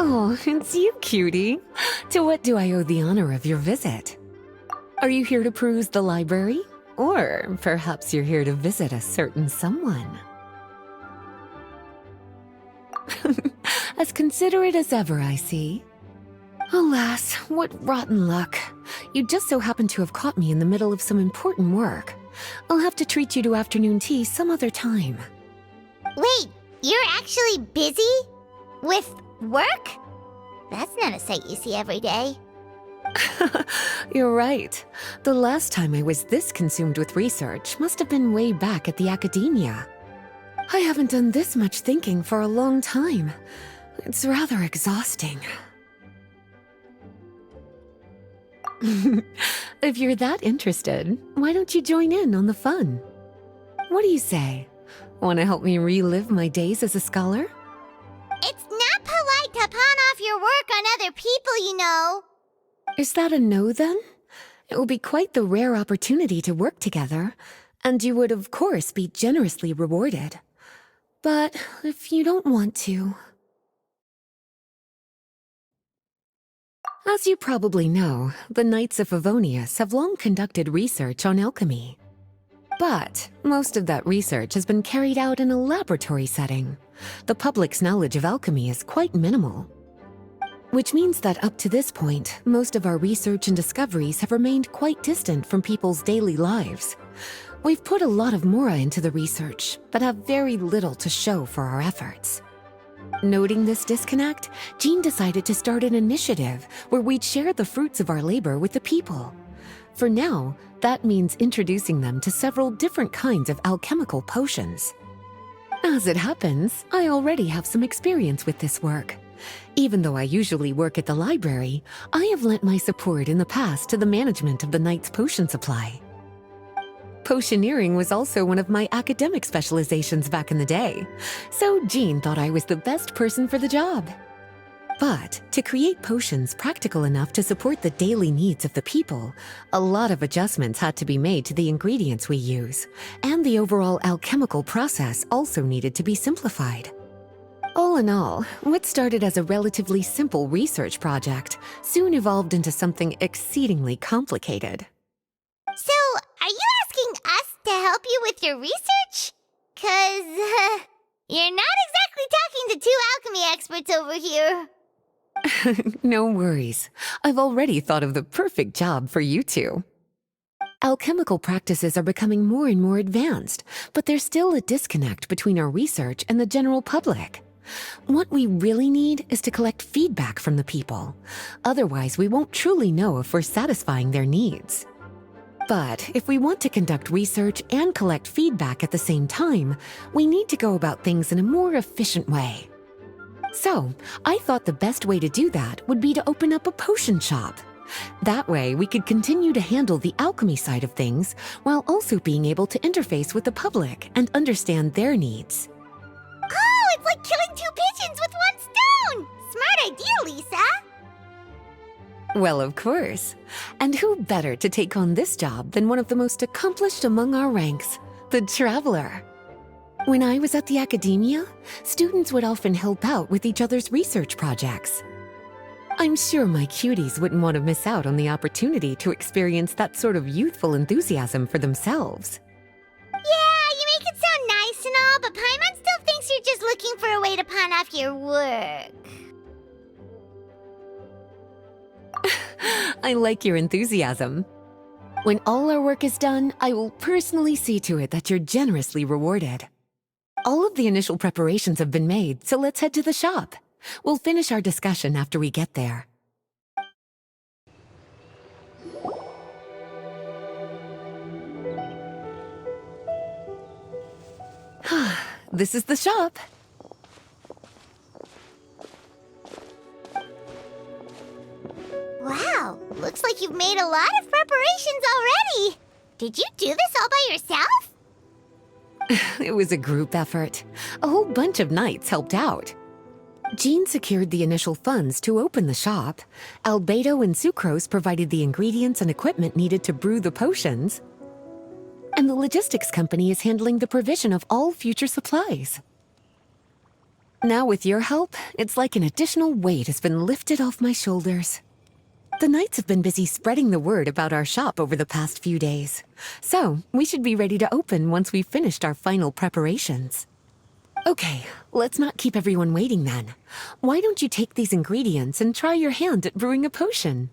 Oh, it's you, cutie. To what do I owe the honor of your visit? Are you here to peruse the library? Or perhaps you're here to visit a certain someone? As considerate as ever, I see. Alas, what rotten luck. You just so happen to have caught me in the middle of some important work. I'll have to treat you to afternoon tea some other time. Wait, you're actually busy? With work? That's not a sight you see every day. You're right. The last time I was this consumed with research must have been way back at the academia. I haven't done this much thinking for a long time. It's rather exhausting. If you're that interested, why don't you join in on the fun? What do you say? Want to help me relive my days as a scholar? It's not polite to pawn off your work on other people, you know. Is that a no, then? It will be quite the rare opportunity to work together, and you would, of course, be generously rewarded. But if you don't want to... As you probably know, the Knights of Favonius have long conducted research on alchemy. But most of that research has been carried out in a laboratory setting. The public's knowledge of alchemy is quite minimal. Which means that up to this point, most of our research and discoveries have remained quite distant from people's daily lives. We've put a lot of mora into the research, but have very little to show for our efforts. Noting this disconnect, Jean decided to start an initiative where we'd share the fruits of our labor with the people. For now, that means introducing them to several different kinds of alchemical potions. As it happens, I already have some experience with this work. Even though I usually work at the library, I have lent my support in the past to the management of the Knight's potion supply. Potioneering was also one of my academic specializations back in the day, so Jean thought I was the best person for the job. But to create potions practical enough to support the daily needs of the people, a lot of adjustments had to be made to the ingredients we use, and the overall alchemical process also needed to be simplified. All in all, what started as a relatively simple research project soon evolved into something exceedingly complicated. So, are you asking us to help you with your research? 'Cause, you're not exactly talking to two alchemy experts over here. No worries. I've already thought of the perfect job for you two. Alchemical practices are becoming more and more advanced, but there's still a disconnect between our research and the general public. What we really need is to collect feedback from the people. Otherwise, we won't truly know if we're satisfying their needs. But if we want to conduct research and collect feedback at the same time, we need to go about things in a more efficient way. So, I thought the best way to do that would be to open up a potion shop. That way, we could continue to handle the alchemy side of things while also being able to interface with the public and understand their needs. Oh, it's like killing two pigeons with one stone! Smart idea, Lisa! Well, of course. And who better to take on this job than one of the most accomplished among our ranks, the Traveler? When I was at the academia, students would often help out with each other's research projects. I'm sure my cuties wouldn't want to miss out on the opportunity to experience that sort of youthful enthusiasm for themselves. Yeah, you make it sound nice and all, but Paimon still thinks you're just looking for a way to pawn off your work. I like your enthusiasm. When all our work is done, I will personally see to it that you're generously rewarded. All of the initial preparations have been made, so let's head to the shop. We'll finish our discussion after we get there. This is the shop. Wow, looks like you've made a lot of preparations already. Did you do this all by yourself? It was a group effort. A whole bunch of knights helped out. Jean secured the initial funds to open the shop. Albedo and Sucrose provided the ingredients and equipment needed to brew the potions. And the logistics company is handling the provision of all future supplies. Now with your help, it's like an additional weight has been lifted off my shoulders. The Knights have been busy spreading the word about our shop over the past few days. So, we should be ready to open once we've finished our final preparations. Okay, let's not keep everyone waiting then. Why don't you take these ingredients and try your hand at brewing a potion?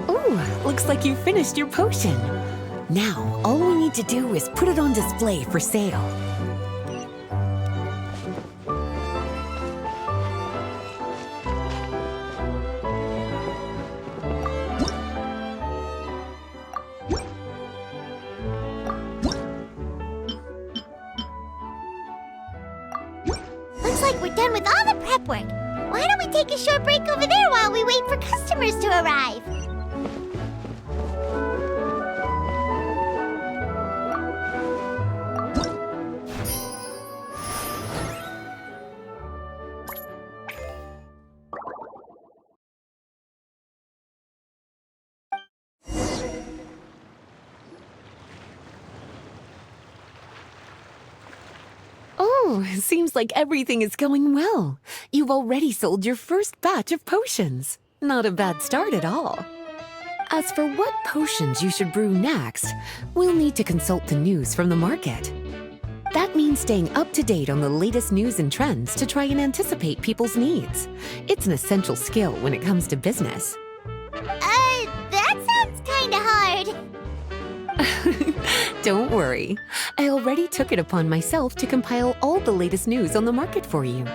Ooh, looks like you finished your potion. Now, all we need to do is put it on display for sale. Looks like we're done with all the prep work. Why don't we take a short break over there while we wait for customers to arrive? Oh, seems like everything is going well. You've already sold your first batch of potions. Not a bad start at all. As for what potions you should brew next, we'll need to consult the news from the market. That means staying up to date on the latest news and trends to try and anticipate people's needs. It's an essential skill when it comes to business. That sounds kinda hard. Don't worry. I already took it upon myself to compile all the latest news on the market for you.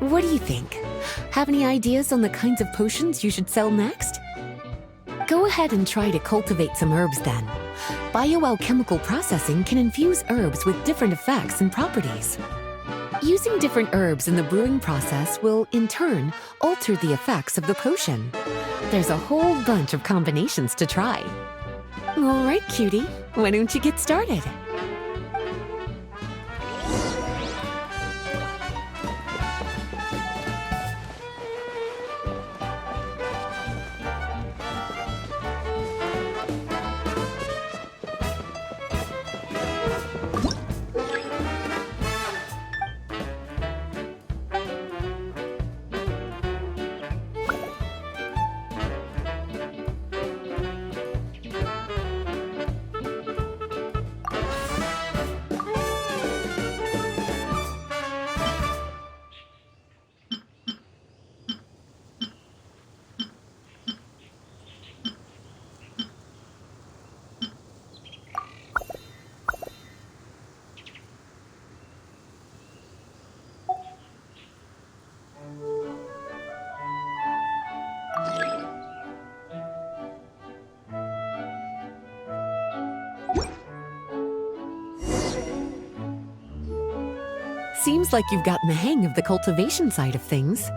What do you think? Have any ideas on the kinds of potions you should sell next? Go ahead and try to cultivate some herbs then. Bioalchemical processing can infuse herbs with different effects and properties. Using different herbs in the brewing process will, in turn, alter the effects of the potion. There's a whole bunch of combinations to try. All right, cutie, why don't you get started? seems like you've gotten the hang of the cultivation side of things.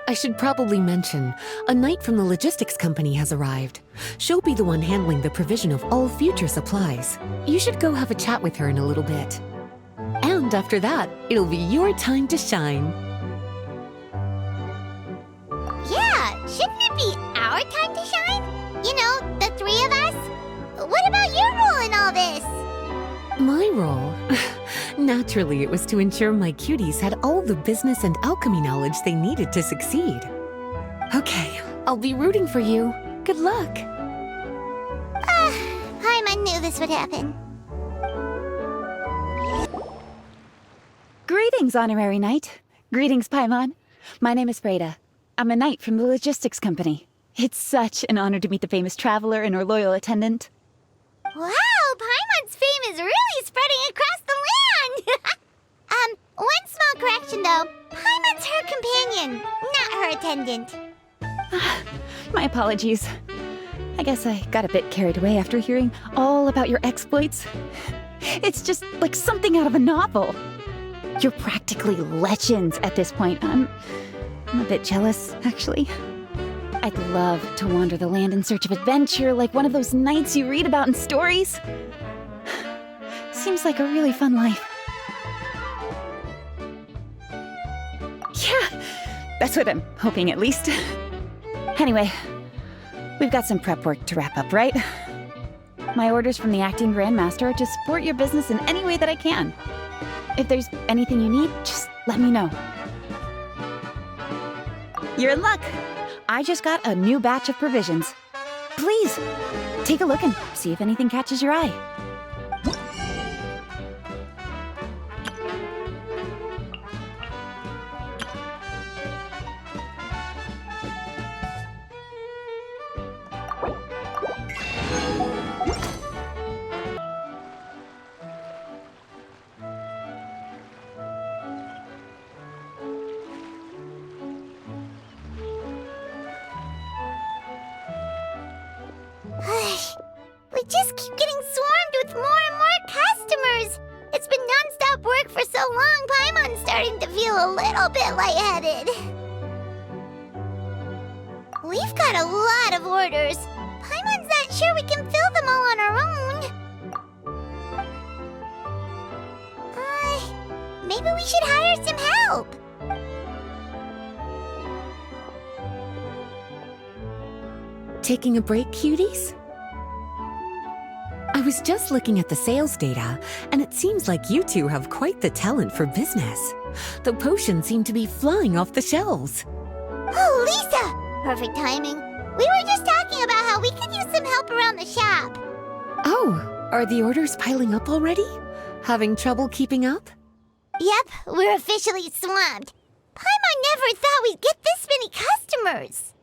I should probably mention, a knight from the logistics company has arrived. She'll be the one handling the provision of all future supplies. You should go have a chat with her in a little bit. And after that, it'll be your time to shine. Yeah, shouldn't it be our time to shine? You know, the three of us? What about your role in all this? My role? Naturally, it was to ensure my cuties had all the business and alchemy knowledge they needed to succeed. Okay, I'll be rooting for you. Good luck. Paimon knew this would happen. Greetings, Honorary Knight. Greetings, Paimon. My name is Freda. I'm a knight from the logistics company. It's such an honor to meet the famous traveler and her loyal attendant. Wow, Paimon's fame is really spreading across the land! One small correction though. Paimon's her companion, not her attendant. My apologies. I guess I got a bit carried away after hearing all about your exploits. It's just like something out of a novel. You're practically legends at this point. I'm a bit jealous, actually. I'd love to wander the land in search of adventure like one of those knights you read about in stories. Seems like a really fun life. Yeah, that's what I'm hoping at least. Anyway, we've got some prep work to wrap up, right? My orders from the acting grandmaster are to support your business in any way that I can. If there's anything you need, just let me know. You're in luck. I just got a new batch of provisions. Please, take a look and see if anything catches your eye. We just keep getting swarmed with more and more customers. It's been non-stop work for so long, Paimon's starting to feel a little bit lightheaded. We've got a lot of orders. Paimon's not sure we can fill them all on our own. Maybe we should hire some help. Taking a break, cuties? I was just looking at the sales data, and it seems like you two have quite the talent for business. The potions seem to be flying off the shelves. Oh, Lisa! Perfect timing. We were just talking about how we could use some help around the shop. Oh, are the orders piling up already? Having trouble keeping up? Yep, we're officially swamped. Paimon never thought we'd get this many customers.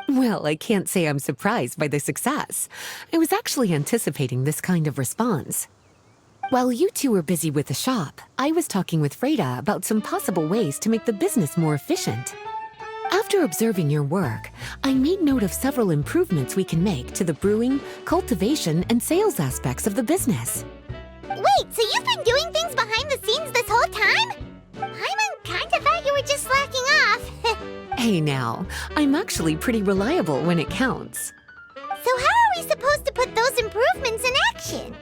Well, I can't say I'm surprised by the success. I was actually anticipating this kind of response. While you two were busy with the shop, I was talking with Freda about some possible ways to make the business more efficient. After observing your work, I made note of several improvements we can make to the brewing, cultivation, and sales aspects of the business. Wait, so you've been doing things behind the scenes this whole time? Paimon kinda thought you were just slacking off. Hey now, I'm actually pretty reliable when it counts. So how are we supposed to put those improvements in action?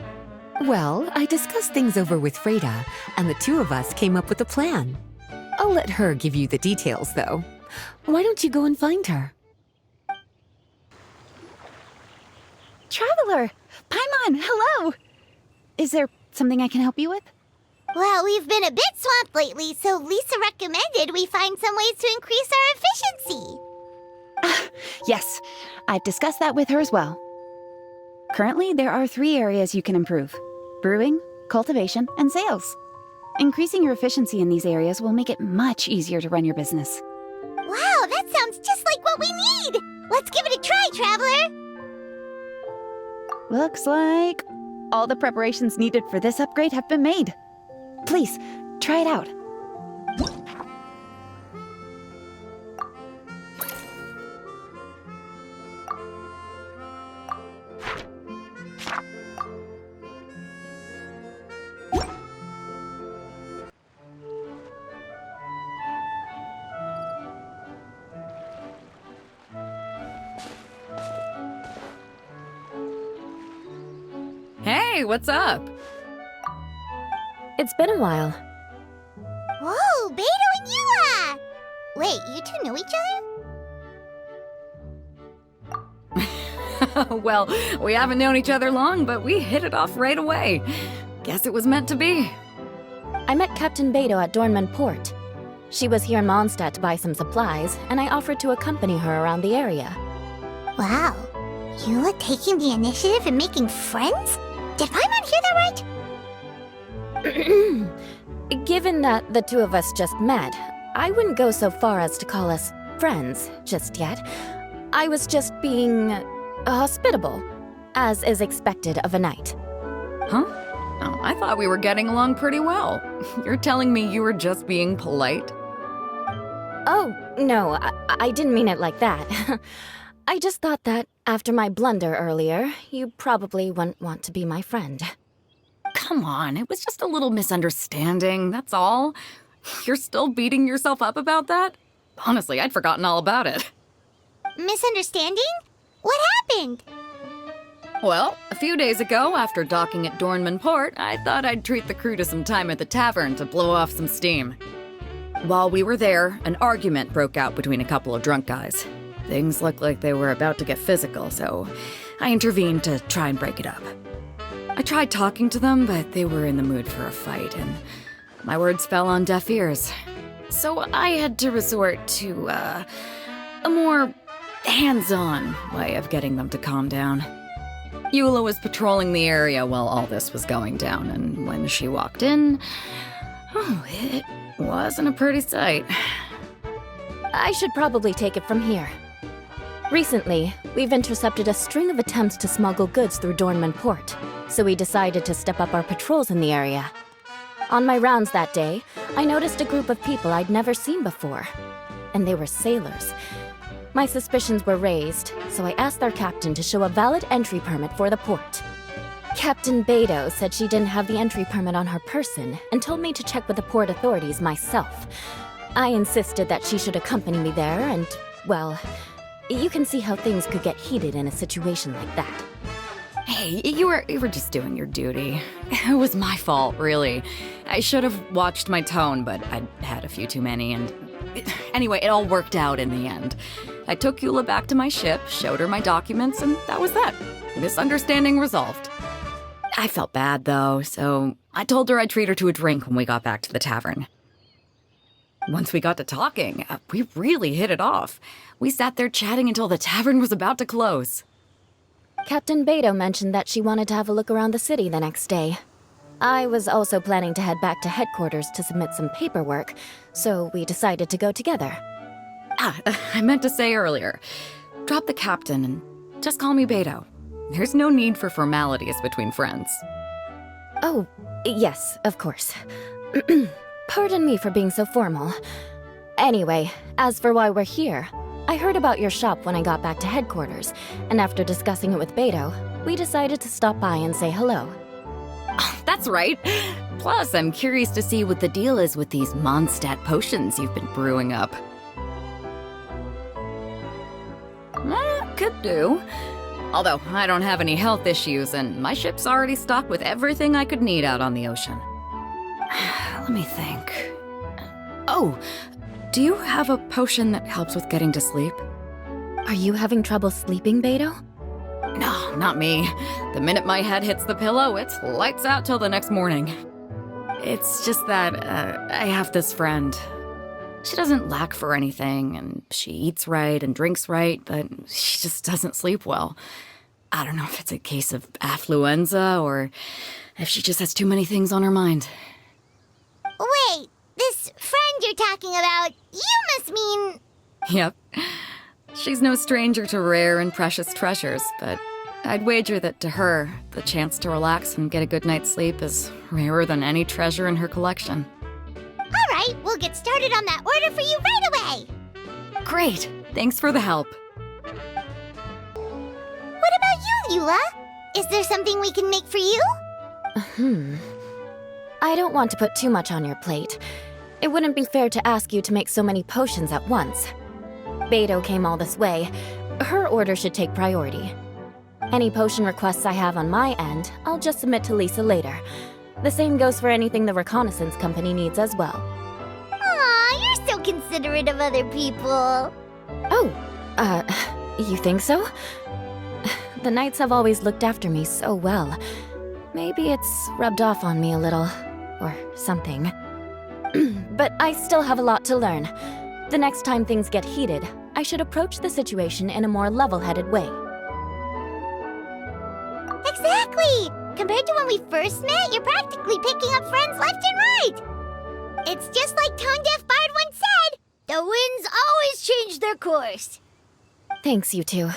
Well, I discussed things over with Freda, and the two of us came up with a plan. I'll let her give you the details, though. Why don't you go and find her? Traveler! Paimon, hello! Is there something I can help you with? Well, we've been a bit swamped lately, so Lisa recommended we find some ways to increase our efficiency. Yes, I've discussed that with her as well. Currently, there are 3 areas you can improve: brewing, cultivation, and sales. Increasing your efficiency in these areas will make it much easier to run your business. Wow, that sounds just like what we need! Let's give it a try, Traveler! Looks like all the preparations needed for this upgrade have been made. Please, try it out. Hey, what's up? It's been a while. Whoa, Beto and Eula! Wait, you two know each other? Well, we haven't known each other long, but we hit it off right away. Guess it was meant to be. I met Captain Beto at Dornman Port. She was here in Mondstadt to buy some supplies, and I offered to accompany her around the area. Wow. Eula taking the initiative and making friends? Did Paimon hear that right? Given that the two of us just met, I wouldn't go so far as to call us friends just yet. I was just being hospitable, as is expected of a knight. Huh? Oh, I thought we were getting along pretty well. You're telling me you were just being polite? Oh, no, I didn't mean it like that. I just thought that after my blunder earlier, you probably wouldn't want to be my friend. Come on, it was just a little misunderstanding, that's all. You're still beating yourself up about that? Honestly, I'd forgotten all about it. Misunderstanding? What happened? Well, a few days ago, after docking at Dornman Port, I thought I'd treat the crew to some time at the tavern to blow off some steam. While we were there, an argument broke out between a couple of drunk guys. Things looked like they were about to get physical, so I intervened to try and break it up. I tried talking to them, but they were in the mood for a fight, and my words fell on deaf ears. So I had to resort to, a more hands-on way of getting them to calm down. Eula was patrolling the area while all this was going down, and when she walked in, oh, it wasn't a pretty sight. I should probably take it from here. Recently, we've intercepted a string of attempts to smuggle goods through Dornman Port, so we decided to step up our patrols in the area. On my rounds that day, I noticed a group of people I'd never seen before, and they were sailors. My suspicions were raised, so I asked their captain to show a valid entry permit for the port. Captain Beto said she didn't have the entry permit on her person and told me to check with the port authorities myself. I insisted that she should accompany me there, and, well, you can see how things could get heated in a situation like that. Hey, you were just doing your duty. It was my fault, really. I should have watched my tone, but I'd had a few too many, and anyway, it all worked out in the end. I took Eula back to my ship, showed her my documents, and that was that. Misunderstanding resolved. I felt bad, though, so I told her I'd treat her to a drink when we got back to the tavern. Once we got to talking, we really hit it off. We sat there chatting until the tavern was about to close. Captain Beto mentioned that she wanted to have a look around the city the next day. I was also planning to head back to headquarters to submit some paperwork, so we decided to go together. I meant to say earlier, drop the captain and just call me Beto. There's no need for formalities between friends. Oh, yes, of course. Pardon me for being so formal. Anyway, as for why we're here, I heard about your shop when I got back to headquarters, and after discussing it with Beto, we decided to stop by and say hello. Oh, that's right. Plus, I'm curious to see what the deal is with these Mondstadt potions you've been brewing up. Could do. Although, I don't have any health issues, and my ship's already stocked with everything I could need out on the ocean. Let me think. Oh, do you have a potion that helps with getting to sleep? Are you having trouble sleeping, Beto? No, not me. The minute my head hits the pillow, it's lights out till the next morning. It's just that, I have this friend. She doesn't lack for anything, and she eats right and drinks right, but she just doesn't sleep well. I don't know if it's a case of affluenza or if she just has too many things on her mind. Wait, this friend you're talking about, you must mean... Yep. She's no stranger to rare and precious treasures, but I'd wager that to her, the chance to relax and get a good night's sleep is rarer than any treasure in her collection. All right, we'll get started on that order for you right away. Great! Thanks for the help. What about you, Eula? Is there something we can make for you? I don't want to put too much on your plate. It wouldn't be fair to ask you to make so many potions at once. Beto came all this way. Her order should take priority. Any potion requests I have on my end, I'll just submit to Lisa later. The same goes for anything the reconnaissance company needs as well. Aw, you're so considerate of other people. Oh, you think so? The Knights have always looked after me so well. Maybe it's rubbed off on me a little, or something. But I still have a lot to learn. The next time things get heated, I should approach the situation in a more level-headed way. Exactly! Compared to when we first met, you're practically picking up friends left and right. It's just like Tone Deaf Bard once said, the winds always change their course. Thanks, you two.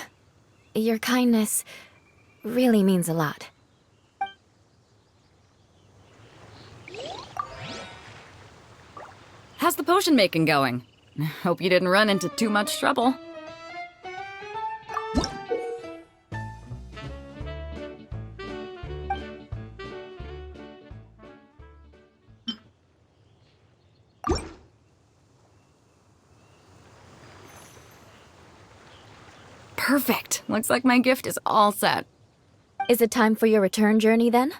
Your kindness really means a lot. How's the potion making going? Hope you didn't run into too much trouble. Perfect. Looks like my gift is all set. Is it time for your return journey then?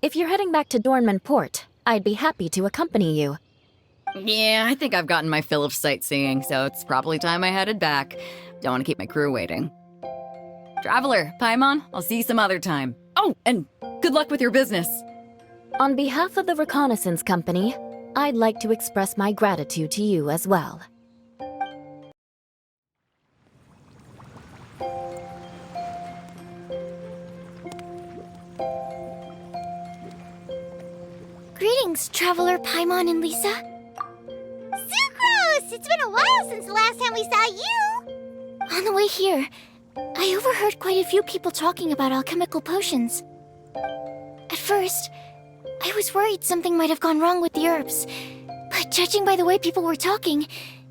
If you're heading back to Dornman Port, I'd be happy to accompany you. Yeah, I think I've gotten my fill of sightseeing, so it's probably time I headed back. Don't want to keep my crew waiting. Traveler, Paimon, I'll see you some other time. Oh, and good luck with your business. On behalf of the reconnaissance company, I'd like to express my gratitude to you as well. Greetings, Traveler Paimon and Lisa. Sucrose! It's been a while since the last time we saw you! On the way here, I overheard quite a few people talking about alchemical potions. At first, I was worried something might have gone wrong with the herbs, but judging by the way people were talking,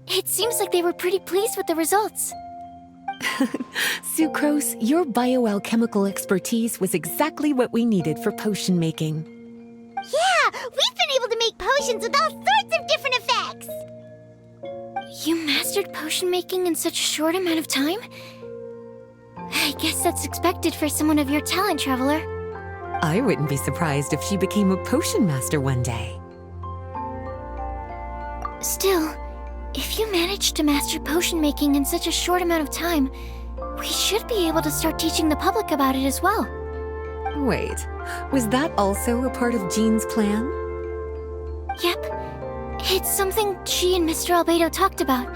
it seems like they were pretty pleased with the results. Sucrose, your bioalchemical expertise was exactly what we needed for potion making. Yeah, we've been able to make potions with all sorts of different effects! You mastered potion making in such a short amount of time? I guess that's expected for someone of your talent, Traveler. I wouldn't be surprised if she became a potion master one day. Still, if you managed to master potion making in such a short amount of time, we should be able to start teaching the public about it as well. Wait, was that also a part of Jean's plan? Yep. It's something she and Mr. Albedo talked about.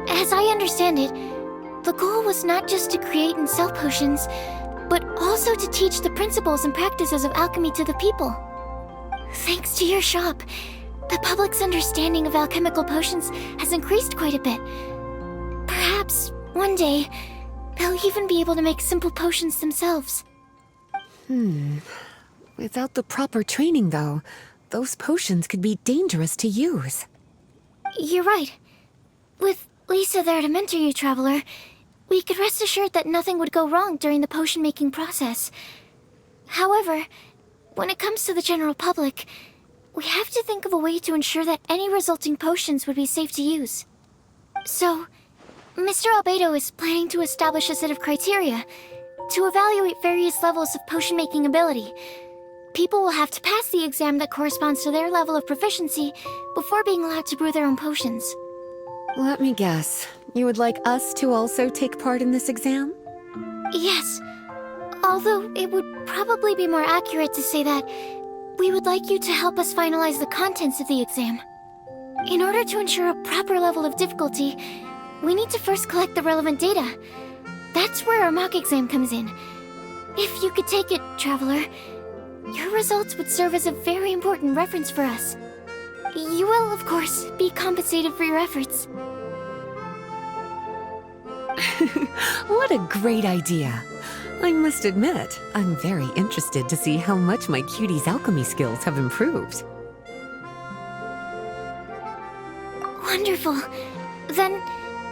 As I understand it, the goal was not just to create and sell potions, but also to teach the principles and practices of alchemy to the people. Thanks to your shop, the public's understanding of alchemical potions has increased quite a bit. Perhaps, one day, they'll even be able to make simple potions themselves. Without the proper training, though, those potions could be dangerous to use. You're right. With Lisa there to mentor you, Traveler, we could rest assured that nothing would go wrong during the potion-making process. However, when it comes to the general public, we have to think of a way to ensure that any resulting potions would be safe to use. So, Mr. Albedo is planning to establish a set of criteria to evaluate various levels of potion-making ability. People will have to pass the exam that corresponds to their level of proficiency before being allowed to brew their own potions. Let me guess. You would like us to also take part in this exam? Yes. Although it would probably be more accurate to say that we would like you to help us finalize the contents of the exam. In order to ensure a proper level of difficulty, we need to first collect the relevant data. That's where our mock exam comes in. If you could take it, Traveler, your results would serve as a very important reference for us. You will, of course, be compensated for your efforts. What a great idea. I must admit, I'm very interested to see how much my cutie's alchemy skills have improved. Wonderful. Then,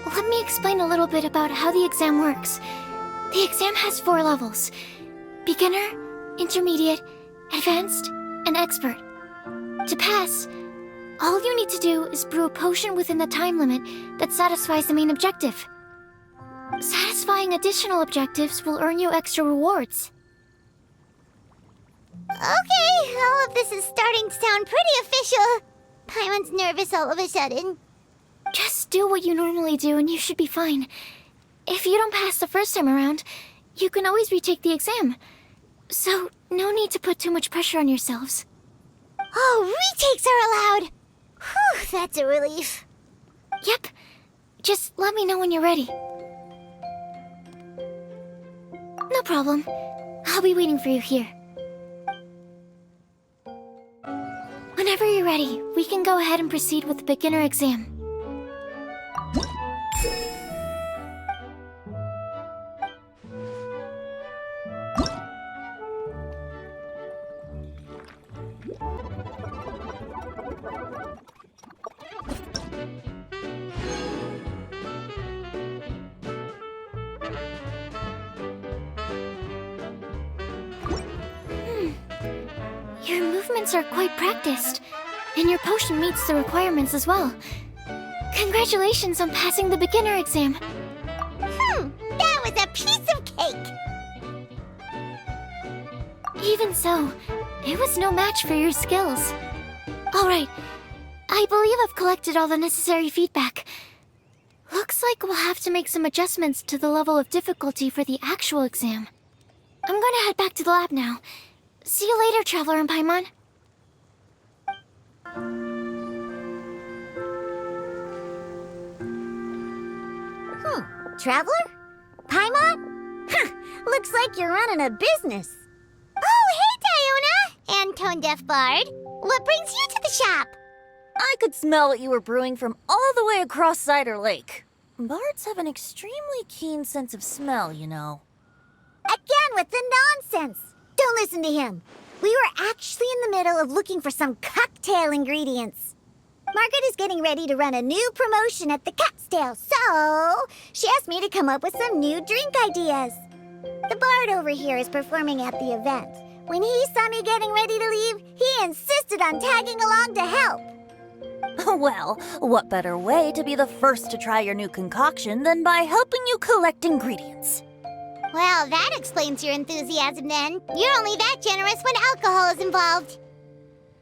let me explain a little bit about how the exam works. The exam has 4 levels: beginner, intermediate, advanced, and expert. To pass, all you need to do is brew a potion within the time limit that satisfies the main objective. Satisfying additional objectives will earn you extra rewards. Okay, all of this is starting to sound pretty official. Paimon's nervous all of a sudden. Just do what you normally do and you should be fine. If you don't pass the first time around, you can always retake the exam. So, no need to put too much pressure on yourselves. Oh, retakes are allowed! Whew, that's a relief. Yep. Just let me know when you're ready. No problem. I'll be waiting for you here. Whenever you're ready, we can go ahead and proceed with the beginner exam. Your movements are quite practiced, and your potion meets the requirements as well. Congratulations on passing the beginner exam. That was a piece of cake! Even so, it was no match for your skills. Alright, I believe I've collected all the necessary feedback. Looks like we'll have to make some adjustments to the level of difficulty for the actual exam. I'm gonna head back to the lab now. See you later, Traveler and Paimon. Traveler? Paimon? Looks like you're running a business. Oh, hey, Diona! And Tone Deaf Bard. What brings you to the shop? I could smell what you were brewing from all the way across Cider Lake. Bards have an extremely keen sense of smell, you know. Again with the nonsense. Don't listen to him. We were actually in the middle of looking for some cocktail ingredients. Margaret is getting ready to run a new promotion at the Catstail, so she asked me to come up with some new drink ideas. The bard over here is performing at the event. When he saw me getting ready to leave, he insisted on tagging along to help. Well, what better way to be the first to try your new concoction than by helping you collect ingredients? Well, that explains your enthusiasm then. You're only that generous when alcohol is involved.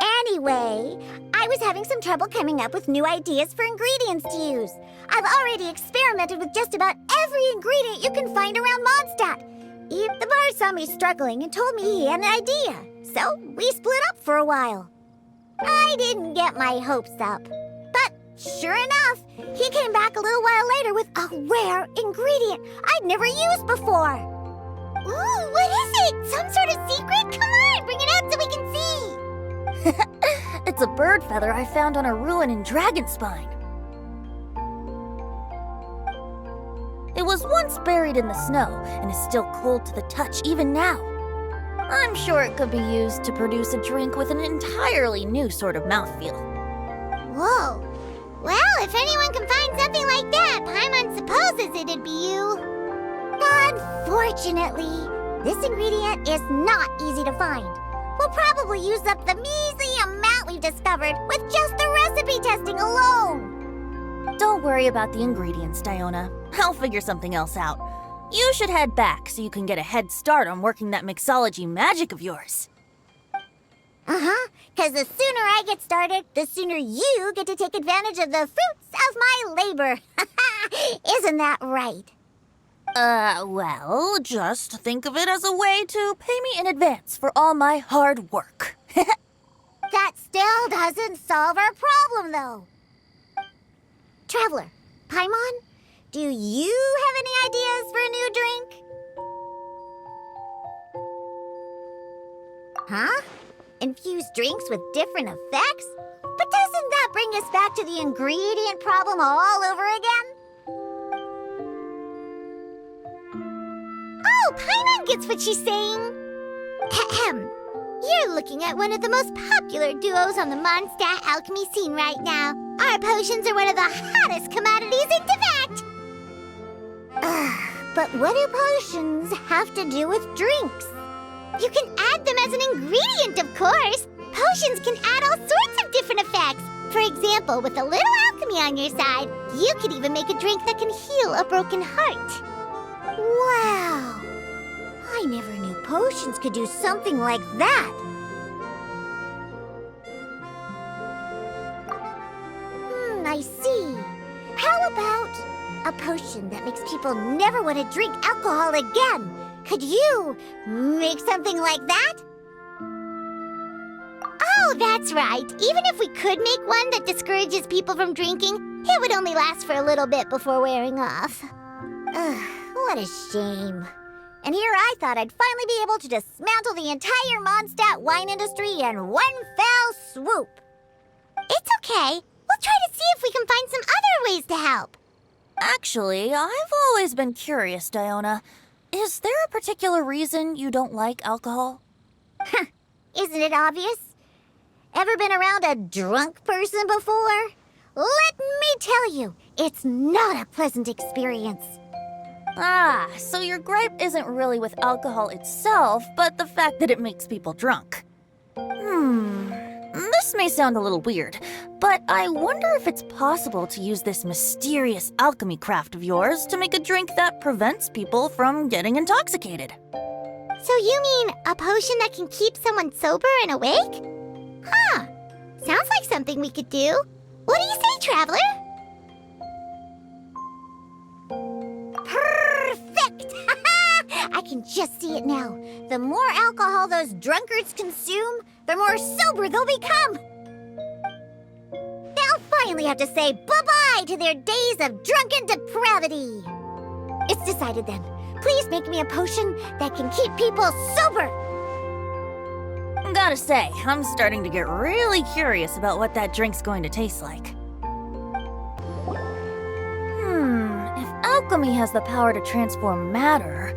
Anyway, I was having some trouble coming up with new ideas for ingredients to use. I've already experimented with just about every ingredient you can find around Mondstadt. The bar saw me struggling and told me he had an idea. So we split up for a while. I didn't get my hopes up. But sure enough, he came back a little while later with a rare ingredient I'd never used before. Ooh, what is it? Some sort of secret? Come on, bring it out so we can see. It's a bird feather I found on a ruin in Dragonspine. It was once buried in the snow and is still cold to the touch even now. I'm sure it could be used to produce a drink with an entirely new sort of mouthfeel. Whoa. Well, if anyone can find something like that, Paimon supposes it'd be you. Unfortunately, this ingredient is not easy to find. We'll probably use up the measly amount we've discovered with just the recipe testing alone. Don't worry about the ingredients, Diona. I'll figure something else out. You should head back so you can get a head start on working that mixology magic of yours. Because the sooner I get started, the sooner you get to take advantage of the fruits of my labor. Isn't that right? Well, just think of it as a way to pay me in advance for all my hard work. That still doesn't solve our problem, though. Traveler, Paimon, do you have any ideas for a new drink? Huh? Infuse drinks with different effects? But doesn't that bring us back to the ingredient problem all over again? Oh, Paimon gets what she's saying. Ahem. You're looking at one of the most popular duos on the Mondstadt alchemy scene right now. Our potions are one of the hottest commodities in Teyvat. But what do potions have to do with drinks? You can add them as an ingredient, of course. Potions can add all sorts of different effects. For example, with a little alchemy on your side, you could even make a drink that can heal a broken heart. Wow! I never knew potions could do something like that! I see. How about a potion that makes people never want to drink alcohol again? Could you make something like that? Oh, that's right. Even if we could make one that discourages people from drinking, it would only last for a little bit before wearing off. Ugh, what a shame. And here I thought I'd finally be able to dismantle the entire Mondstadt wine industry in one fell swoop. It's okay. We'll try to see if we can find some other ways to help. Actually, I've always been curious, Diona. Is there a particular reason you don't like alcohol? Isn't it obvious? Ever been around a drunk person before? Let me tell you, it's not a pleasant experience. Ah, so your gripe isn't really with alcohol itself, but the fact that it makes people drunk. This may sound a little weird, but I wonder if it's possible to use this mysterious alchemy craft of yours to make a drink that prevents people from getting intoxicated. So you mean a potion that can keep someone sober and awake? Huh. Sounds like something we could do. What do you say, Traveler? Perfect! I can just see it now. The more alcohol those drunkards consume, the more sober they'll become. They'll finally have to say bye-bye to their days of drunken depravity. It's decided then. Please make me a potion that can keep people sober. Gotta say, I'm starting to get really curious about what that drink's going to taste like. If alchemy has the power to transform matter,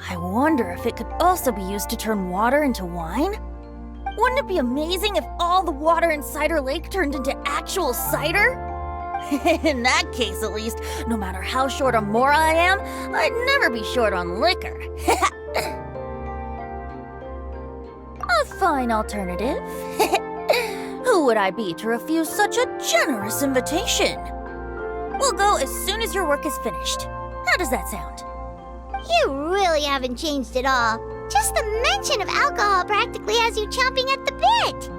I wonder if it could also be used to turn water into wine? Wouldn't it be amazing if all the water in Cider Lake turned into actual cider? In that case, at least, no matter how short on Mora I am, I'd never be short on liquor. A fine alternative. Who would I be to refuse such a generous invitation? We'll go as soon as your work is finished. How does that sound? You really haven't changed at all. Just the mention of alcohol practically has you chomping at the bit.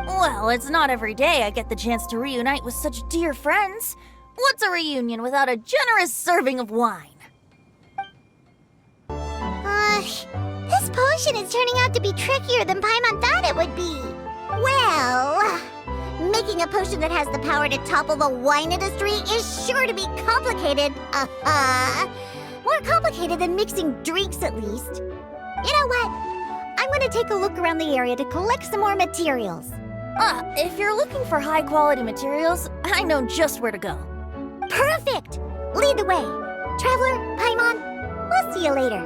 Well, it's not every day I get the chance to reunite with such dear friends. What's a reunion without a generous serving of wine? This potion is turning out to be trickier than Paimon thought it would be. Well, making a potion that has the power to topple the wine industry is sure to be complicated. More complicated than mixing drinks, at least. You know what? I'm gonna take a look around the area to collect some more materials. If you're looking for high-quality materials, I know just where to go. Perfect! Lead the way. Traveler, Paimon, we'll see you later.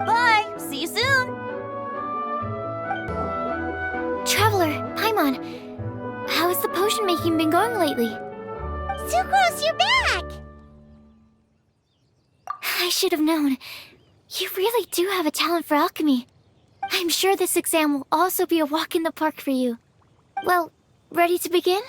Bye! See you soon! Traveler, Paimon, how has the potion making been going lately? Sucrose, you're back! I should have known. You really do have a talent for alchemy. I'm sure this exam will also be a walk in the park for you. Well, ready to begin?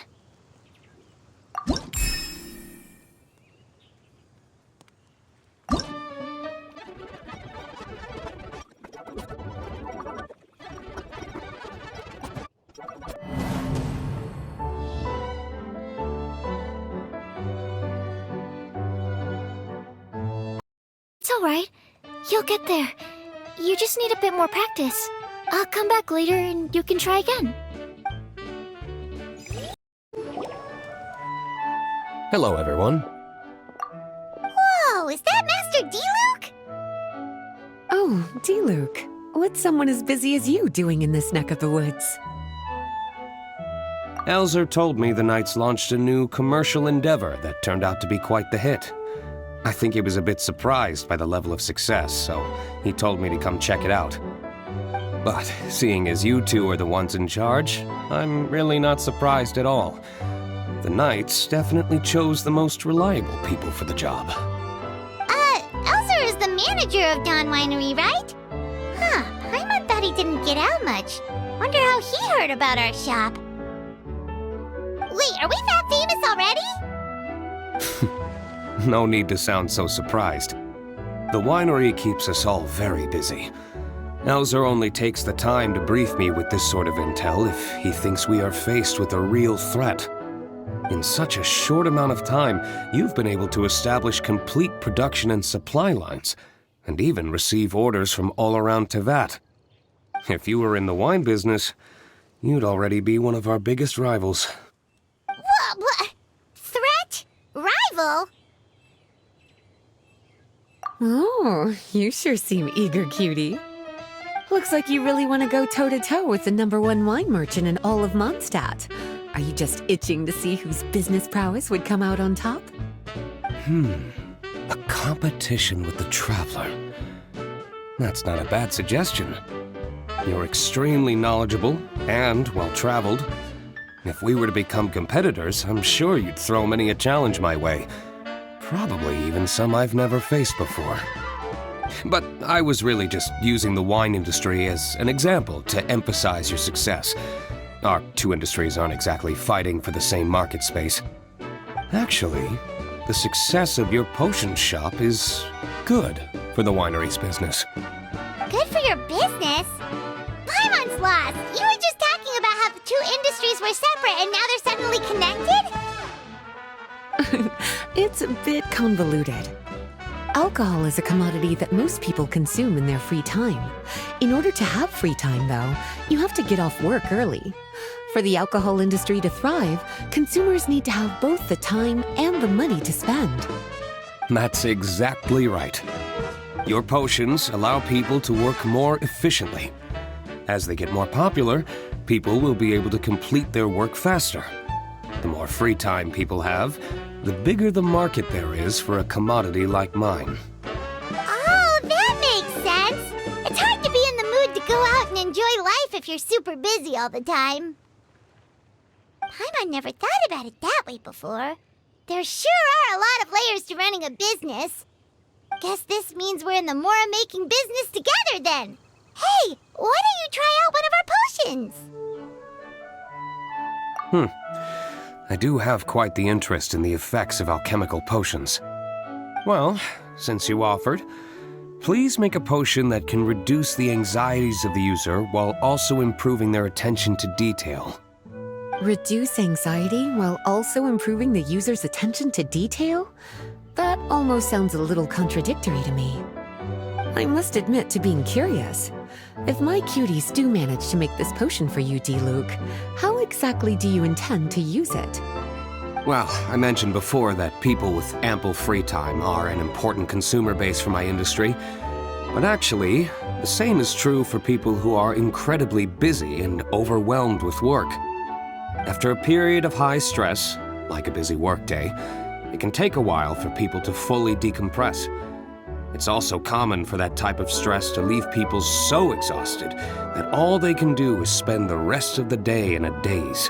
It's all right. You'll get there. You just need a bit more practice. I'll come back later and you can try again. Hello, everyone. Whoa, is that Master D-Luke? Oh, D-Luke. What's someone as busy as you doing in this neck of the woods? Elzer told me the Knights launched a new commercial endeavor that turned out to be quite the hit. I think he was a bit surprised by the level of success, so he told me to come check it out. But seeing as you two are the ones in charge, I'm really not surprised at all. The Knights definitely chose the most reliable people for the job. Elzer is the manager of Dawn Winery, right? Huh, Paimon thought he didn't get out much. Wonder how he heard about our shop. Wait, are we that famous already? No need to sound so surprised. The winery keeps us all very busy. Elzer only takes the time to brief me with this sort of intel if he thinks we are faced with a real threat. In such a short amount of time, you've been able to establish complete production and supply lines, and even receive orders from all around Tevat. If you were in the wine business, you'd already be one of our biggest rivals. What? Threat? Rival? Oh, you sure seem eager, cutie. Looks like you really want to go toe-to-toe with the #1 wine merchant in all of Mondstadt. Are you just itching to see whose business prowess would come out on top? A competition with the Traveler. That's not a bad suggestion. You're extremely knowledgeable and well-traveled. If we were to become competitors, I'm sure you'd throw many a challenge my way. Probably even some I've never faced before. But I was really just using the wine industry as an example to emphasize your success. Our two industries aren't exactly fighting for the same market space. Actually, the success of your potion shop is good for the winery's business. Good for your business? Paimon's lost! You were just talking about how the two industries were separate and now they're suddenly connected? It's a bit convoluted. Alcohol is a commodity that most people consume in their free time. In order to have free time, though, you have to get off work early. For the alcohol industry to thrive, consumers need to have both the time and the money to spend. That's exactly right. Your potions allow people to work more efficiently. As they get more popular, people will be able to complete their work faster. The more free time people have, the bigger the market there is for a commodity like mine. Oh, that makes sense! It's hard to be in the mood to go out and enjoy life if you're super busy all the time. Paimon never thought about it that way before. There sure are a lot of layers to running a business. Guess this means we're in the Mora-making business together then. Hey, why don't you try out one of our potions? I do have quite the interest in the effects of alchemical potions. Well, since you offered, please make a potion that can reduce the anxieties of the user while also improving their attention to detail. Reduce anxiety while also improving the user's attention to detail? That almost sounds a little contradictory to me. I must admit to being curious. If my cuties do manage to make this potion for you, D-Luke, how exactly do you intend to use it? Well, I mentioned before that people with ample free time are an important consumer base for my industry. But actually, the same is true for people who are incredibly busy and overwhelmed with work. After a period of high stress, like a busy workday, it can take a while for people to fully decompress. It's also common for that type of stress to leave people so exhausted that all they can do is spend the rest of the day in a daze.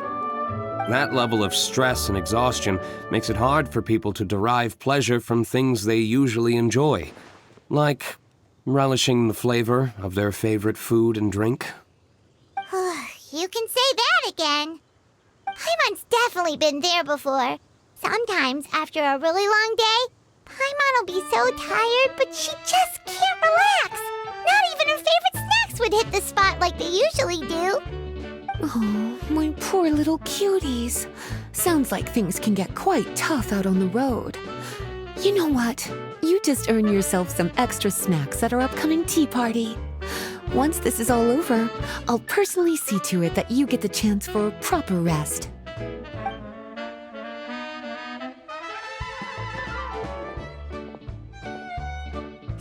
That level of stress and exhaustion makes it hard for people to derive pleasure from things they usually enjoy, like relishing the flavor of their favorite food and drink. You can say that again. Paimon's definitely been there before. Sometimes, after a really long day, Paimon will be so tired, but she just can't relax. Not even her favorite snacks would hit the spot like they usually do. Oh, my poor little cuties. Sounds like things can get quite tough out on the road. You know what? You just earn yourself some extra snacks at our upcoming tea party. Once this is all over, I'll personally see to it that you get the chance for a proper rest.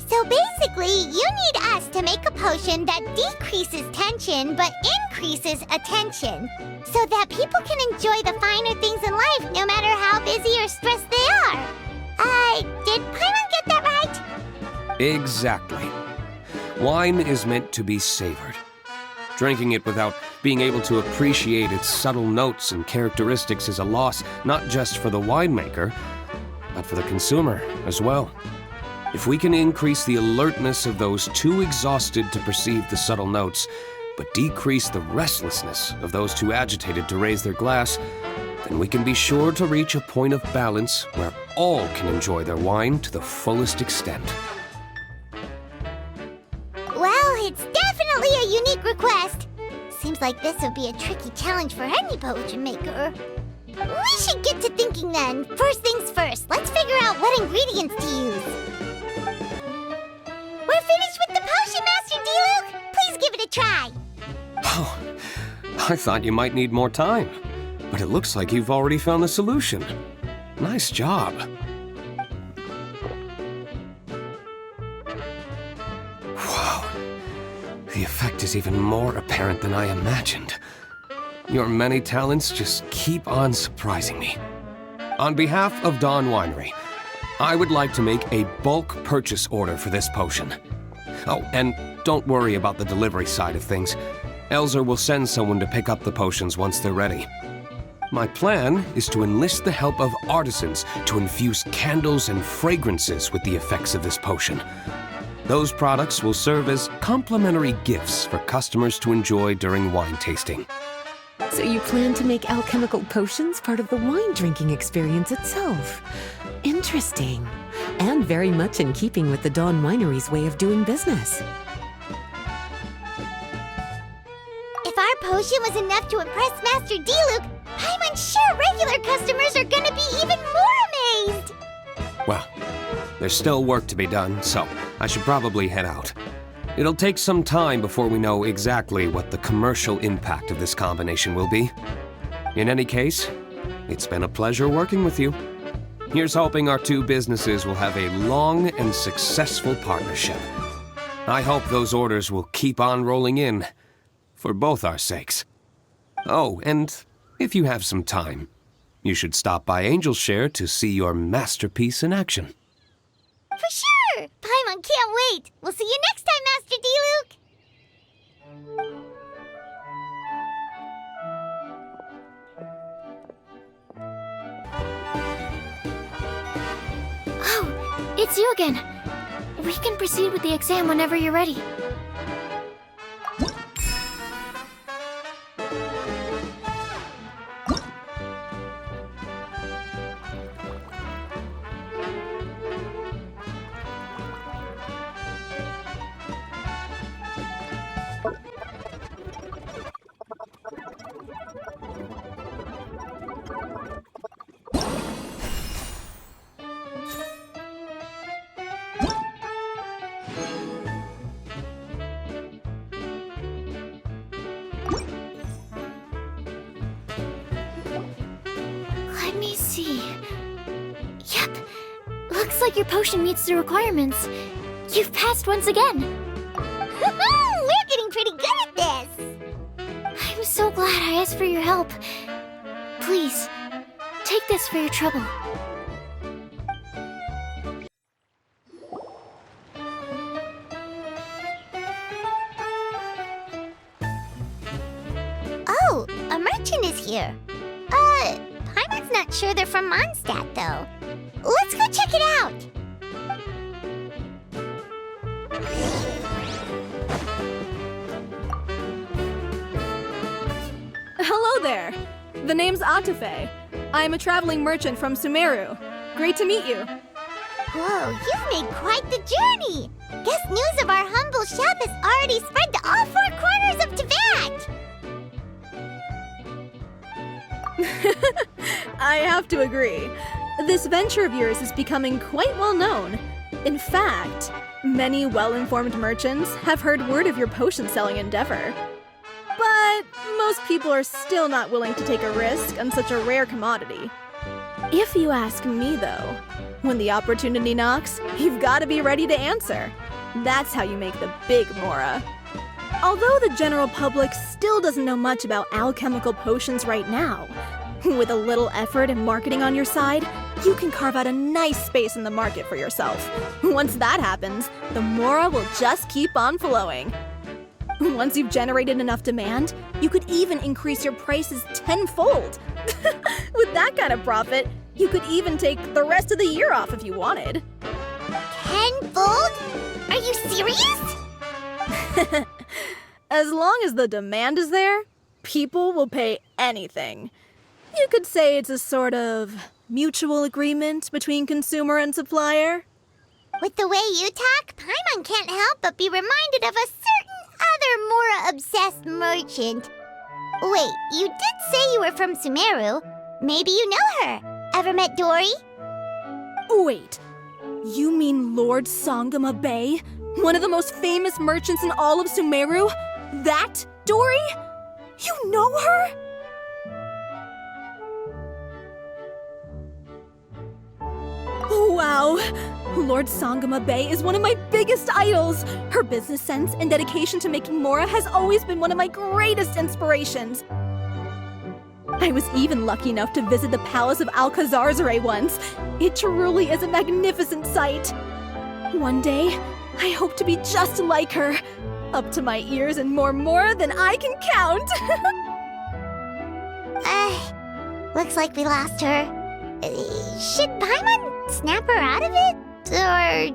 So basically, you need us to make a potion that decreases tension but increases attention, so that people can enjoy the finer things in life no matter how busy or stressed they are. Did Paimon get that right? Exactly. Wine is meant to be savored. Drinking it without being able to appreciate its subtle notes and characteristics is a loss not just for the winemaker, but for the consumer as well. If we can increase the alertness of those too exhausted to perceive the subtle notes, but decrease the restlessness of those too agitated to raise their glass, then we can be sure to reach a point of balance where all can enjoy their wine to the fullest extent. big request. Seems like this would be a tricky challenge for any potion maker. We should get to thinking then. First things first, let's figure out what ingredients to use. We're finished with the potion, Master Diluc. Please give it a try. Oh, I thought you might need more time. But it looks like you've already found the solution. Nice job. Wow. The effect is even more apparent than I imagined. Your many talents just keep on surprising me. On behalf of Dawn Winery, I would like to make a bulk purchase order for this potion. Oh, and don't worry about the delivery side of things. Elzer will send someone to pick up the potions once they're ready. My plan is to enlist the help of artisans to infuse candles and fragrances with the effects of this potion. Those products will serve as complimentary gifts for customers to enjoy during wine tasting. So you plan to make alchemical potions part of the wine drinking experience itself. Interesting. And very much in keeping with the Dawn Winery's way of doing business. If our potion was enough to impress Master Diluc, I'm sure regular customers are gonna be even more amazed! Well, there's still work to be done, so I should probably head out. It'll take some time before we know exactly what the commercial impact of this combination will be. In any case, it's been a pleasure working with you. Here's hoping our two businesses will have a long and successful partnership. I hope those orders will keep on rolling in, for both our sakes. Oh, and if you have some time, you should stop by Angel's Share to see your masterpiece in action. For sure! Paimon can't wait! We'll see you next time, Master Diluc! Oh, it's you again. We can proceed with the exam whenever you're ready. Let me see. Yep. Looks like your potion meets the requirements. You've passed once again. We're getting pretty good at this! I'm so glad I asked for your help. Please, take this for your trouble. Oh, a merchant is here. Paimon's not sure they're from Mondstadt, though. Let's go check it out! Hello there. The name's Atafe. I'm a traveling merchant from Sumeru. Great to meet you. Whoa, you've made quite the journey! Guess news of our humble shop has already spread to all four corners of Teyvat! I have to agree. This venture of yours is becoming quite well known. In fact, many well-informed merchants have heard word of your potion-selling endeavor. But most people are still not willing to take a risk on such a rare commodity. If you ask me, though, when the opportunity knocks, you've got to be ready to answer. That's how you make the big Mora. Although the general public still doesn't know much about alchemical potions right now, with a little effort and marketing on your side, you can carve out a nice space in the market for yourself. Once that happens, the Mora will just keep on flowing. Once you've generated enough demand, you could even increase your prices tenfold. With that kind of profit, you could even take the rest of the year off if you wanted. Tenfold? Are you serious? As long as the demand is there, people will pay anything. You could say it's a sort of mutual agreement between consumer and supplier. With the way you talk, Paimon can't help but be reminded of a certain another Mora-obsessed merchant. Wait, you did say you were from Sumeru. Maybe you know her. Ever met Dory? Wait, you mean Lord Sangama Bay? One of the most famous merchants in all of Sumeru? That Dory? You know her? Wow! Lord Sangama Bay is one of my biggest idols! Her business sense and dedication to making Mora has always been one of my greatest inspirations. I was even lucky enough to visit the Palace of Alcazarzaray once. It truly is a magnificent sight. One day, I hope to be just like her. Up to my ears and more Mora than I can count! Looks like we lost her. Should Paimon snap her out of it? Or...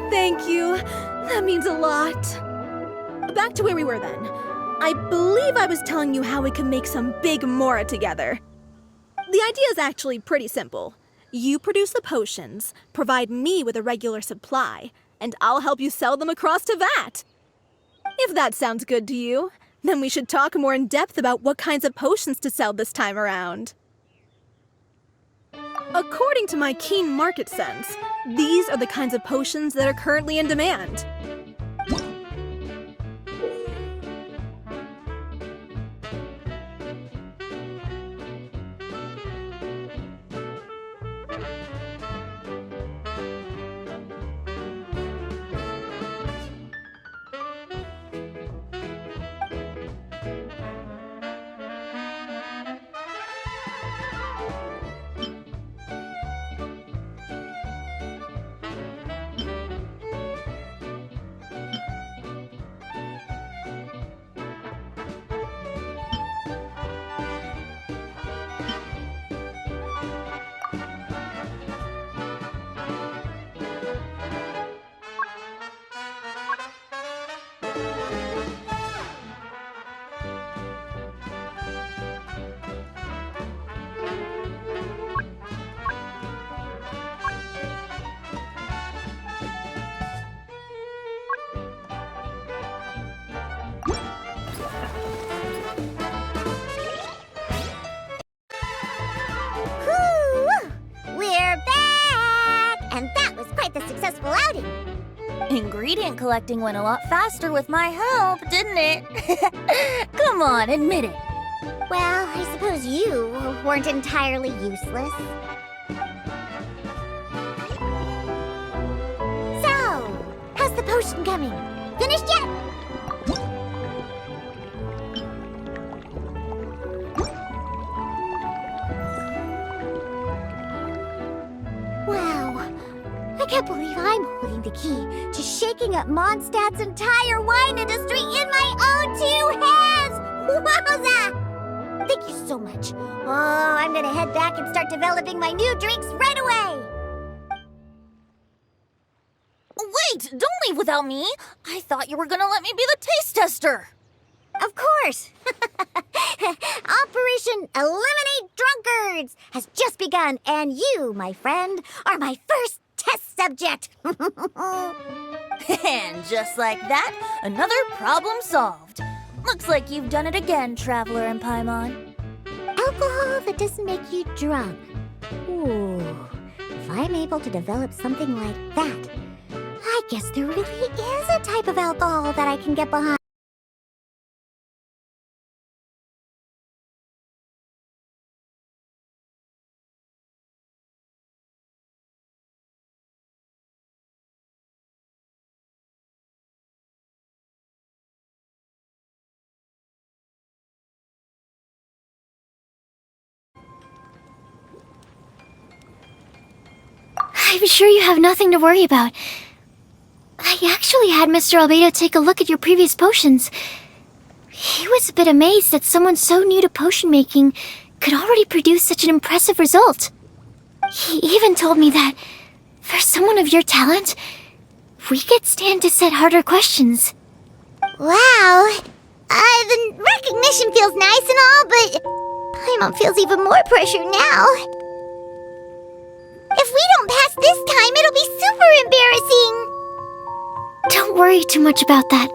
Thank you. That means a lot. Back to where we were then. I believe I was telling you how we can make some big Mora together. The idea is actually pretty simple. You produce the potions, provide me with a regular supply, and I'll help you sell them across to Vat. If that sounds good to you, then we should talk more in depth about what kinds of potions to sell this time around. According to my keen market sense, these are the kinds of potions that are currently in demand. We're back! And that was quite the successful outing. Ingredient collecting went a lot faster with my help, didn't it? Come on, admit it. Well, I suppose you weren't entirely useless. So, how's the potion coming? Finished yet? Wow, I can't believe I'm holding the key to shaking up Mondstadt's entire wine industry in my own two hands! Wowza! Thank you so much. Oh, I'm gonna head back and start developing my new drinks right away! Wait, don't leave without me. I thought you were gonna let me be the taste tester. Of course! Operation Eliminate Drunkards has just begun, and you, my friend, are my first test subject! And just like that, another problem solved. Looks like you've done it again, Traveler and Paimon. Alcohol that doesn't make you drunk. Ooh, if I'm able to develop something like that, I guess there really is a type of alcohol that I can get behind. I'm sure you have nothing to worry about. I actually had Mr. Albedo take a look at your previous potions. He was a bit amazed that someone so new to potion making could already produce such an impressive result. He even told me that, for someone of your talent, we could stand to set harder questions. Wow, the recognition feels nice and all, but Paimon feels even more pressure now. If we don't pass this time, it'll be super embarrassing. Don't worry too much about that.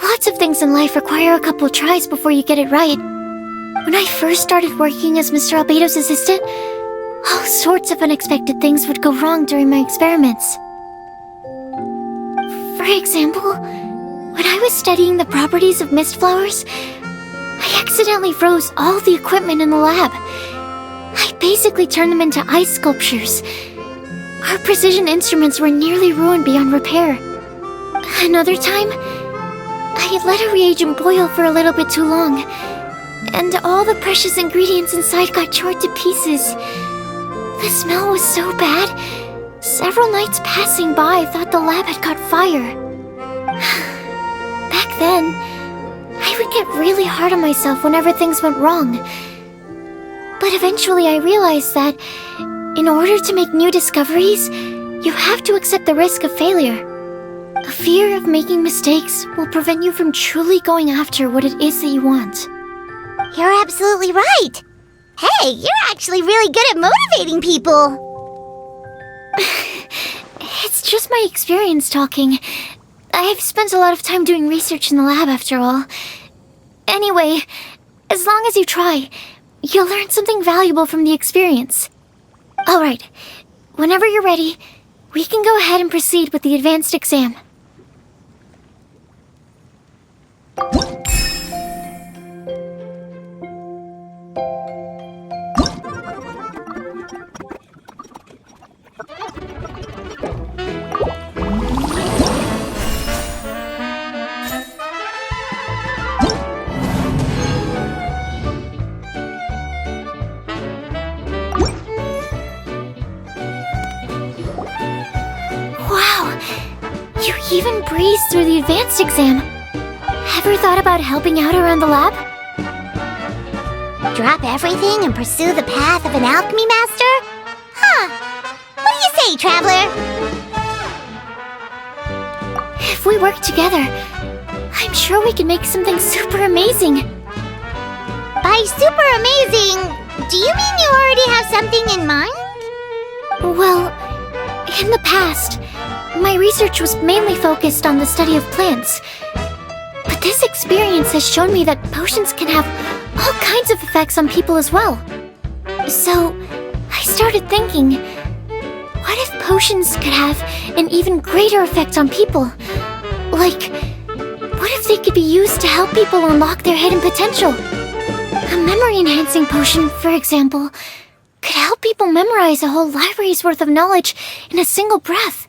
Lots of things in life require a couple tries before you get it right. When I first started working as Mr. Albedo's assistant, all sorts of unexpected things would go wrong during my experiments. For example, when I was studying the properties of mist flowers, I accidentally froze all the equipment in the lab. I basically turned them into ice sculptures. Our precision instruments were nearly ruined beyond repair. Another time, I had let a reagent boil for a little bit too long, and all the precious ingredients inside got chored to pieces. The smell was so bad, several nights passing by thought the lab had caught fire. Back then, I would get really hard on myself whenever things went wrong. But eventually I realized that, in order to make new discoveries, you have to accept the risk of failure. A fear of making mistakes will prevent you from truly going after what it is that you want. You're absolutely right. Hey, you're actually really good at motivating people. It's just my experience talking. I've spent a lot of time doing research in the lab after all. Anyway, as long as you try, you'll learn something valuable from the experience. Alright, whenever you're ready, we can go ahead and proceed with the advanced exam. Wow, you even breezed through the advanced exam. Ever thought about helping out around the lab? Drop everything and pursue the path of an alchemy master? Huh. What do you say, traveler? If we work together, I'm sure we can make something super amazing. By super amazing, do you mean you already have something in mind? Well, in the past, my research was mainly focused on the study of plants. But this experience has shown me that potions can have all kinds of effects on people as well. So, I started thinking, what if potions could have an even greater effect on people? Like, what if they could be used to help people unlock their hidden potential? A memory-enhancing potion, for example, could help people memorize a whole library's worth of knowledge in a single breath.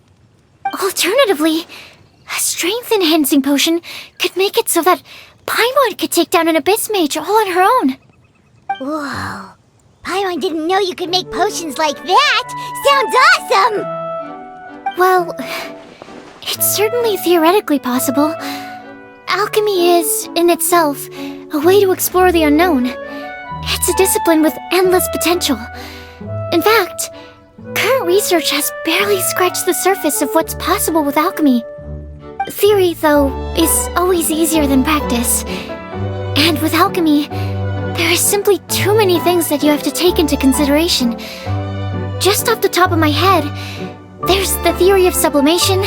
Alternatively, a strength-enhancing potion could make it so that Paimon could take down an Abyss Mage all on her own. Whoa. Paimon didn't know you could make potions like that! Sounds awesome! Well, it's certainly theoretically possible. Alchemy is, in itself, a way to explore the unknown. It's a discipline with endless potential. In fact, current research has barely scratched the surface of what's possible with alchemy. Theory, though, is always easier than practice. And with alchemy, there are simply too many things that you have to take into consideration. Just off the top of my head, there's the theory of sublimation,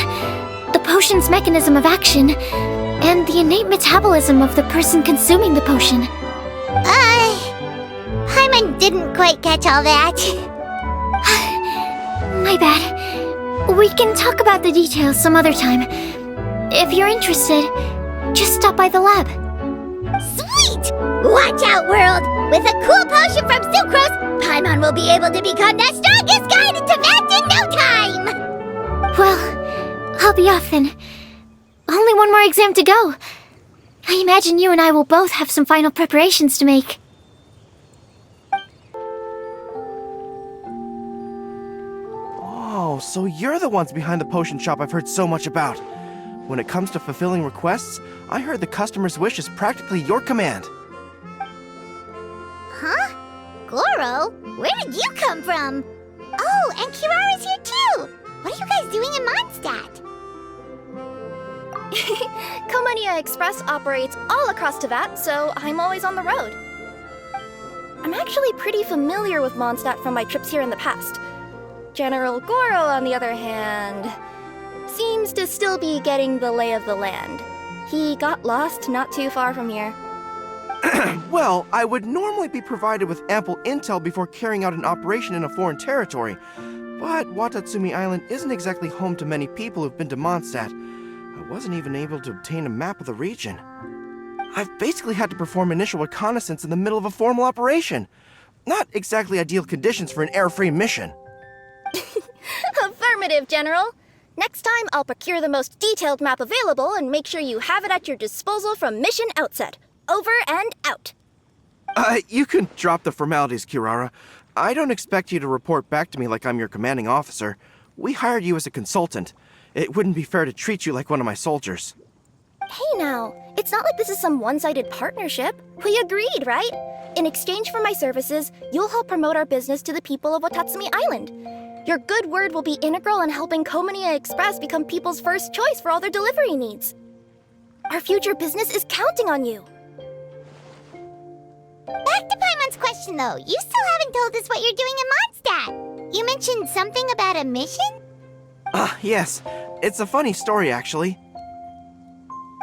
the potion's mechanism of action, and the innate metabolism of the person consuming the potion. Paimon didn't quite catch all that. My bad. We can talk about the details some other time. If you're interested, just stop by the lab. Sweet! Watch out, world! With a cool potion from Sucrose, Paimon will be able to become the strongest guide in Tibet in no time! Well, I'll be off then. Only one more exam to go. I imagine you and I will both have some final preparations to make. Oh, so you're the ones behind the potion shop I've heard so much about. When it comes to fulfilling requests, I heard the customer's wish is practically your command. Huh? Goro? Where did you come from? Oh, and Kirara's here too! What are you guys doing in Mondstadt? Komania Express operates all across Tibet, so I'm always on the road. I'm actually pretty familiar with Mondstadt from my trips here in the past. General Goro, on the other hand, seems to still be getting the lay of the land. He got lost not too far from here. Well, I would normally be provided with ample intel before carrying out an operation in a foreign territory, but Watatsumi Island isn't exactly home to many people who've been to Mondstadt. I wasn't even able to obtain a map of the region. I've basically had to perform initial reconnaissance in the middle of a formal operation. Not exactly ideal conditions for an air-free mission. Affirmative, General. Next time, I'll procure the most detailed map available and make sure you have it at your disposal from mission outset. Over and out. You can drop the formalities, Kirara. I don't expect you to report back to me like I'm your commanding officer. We hired you as a consultant. It wouldn't be fair to treat you like one of my soldiers. Hey now, it's not like this is some one-sided partnership. We agreed, right? In exchange for my services, you'll help promote our business to the people of Watatsumi Island. Your good word will be integral in helping Komania Express become people's first choice for all their delivery needs. Our future business is counting on you. Back to Paimon's question, though. You still haven't told us what you're doing in Mondstadt. You mentioned something about a mission? Yes. It's a funny story, actually.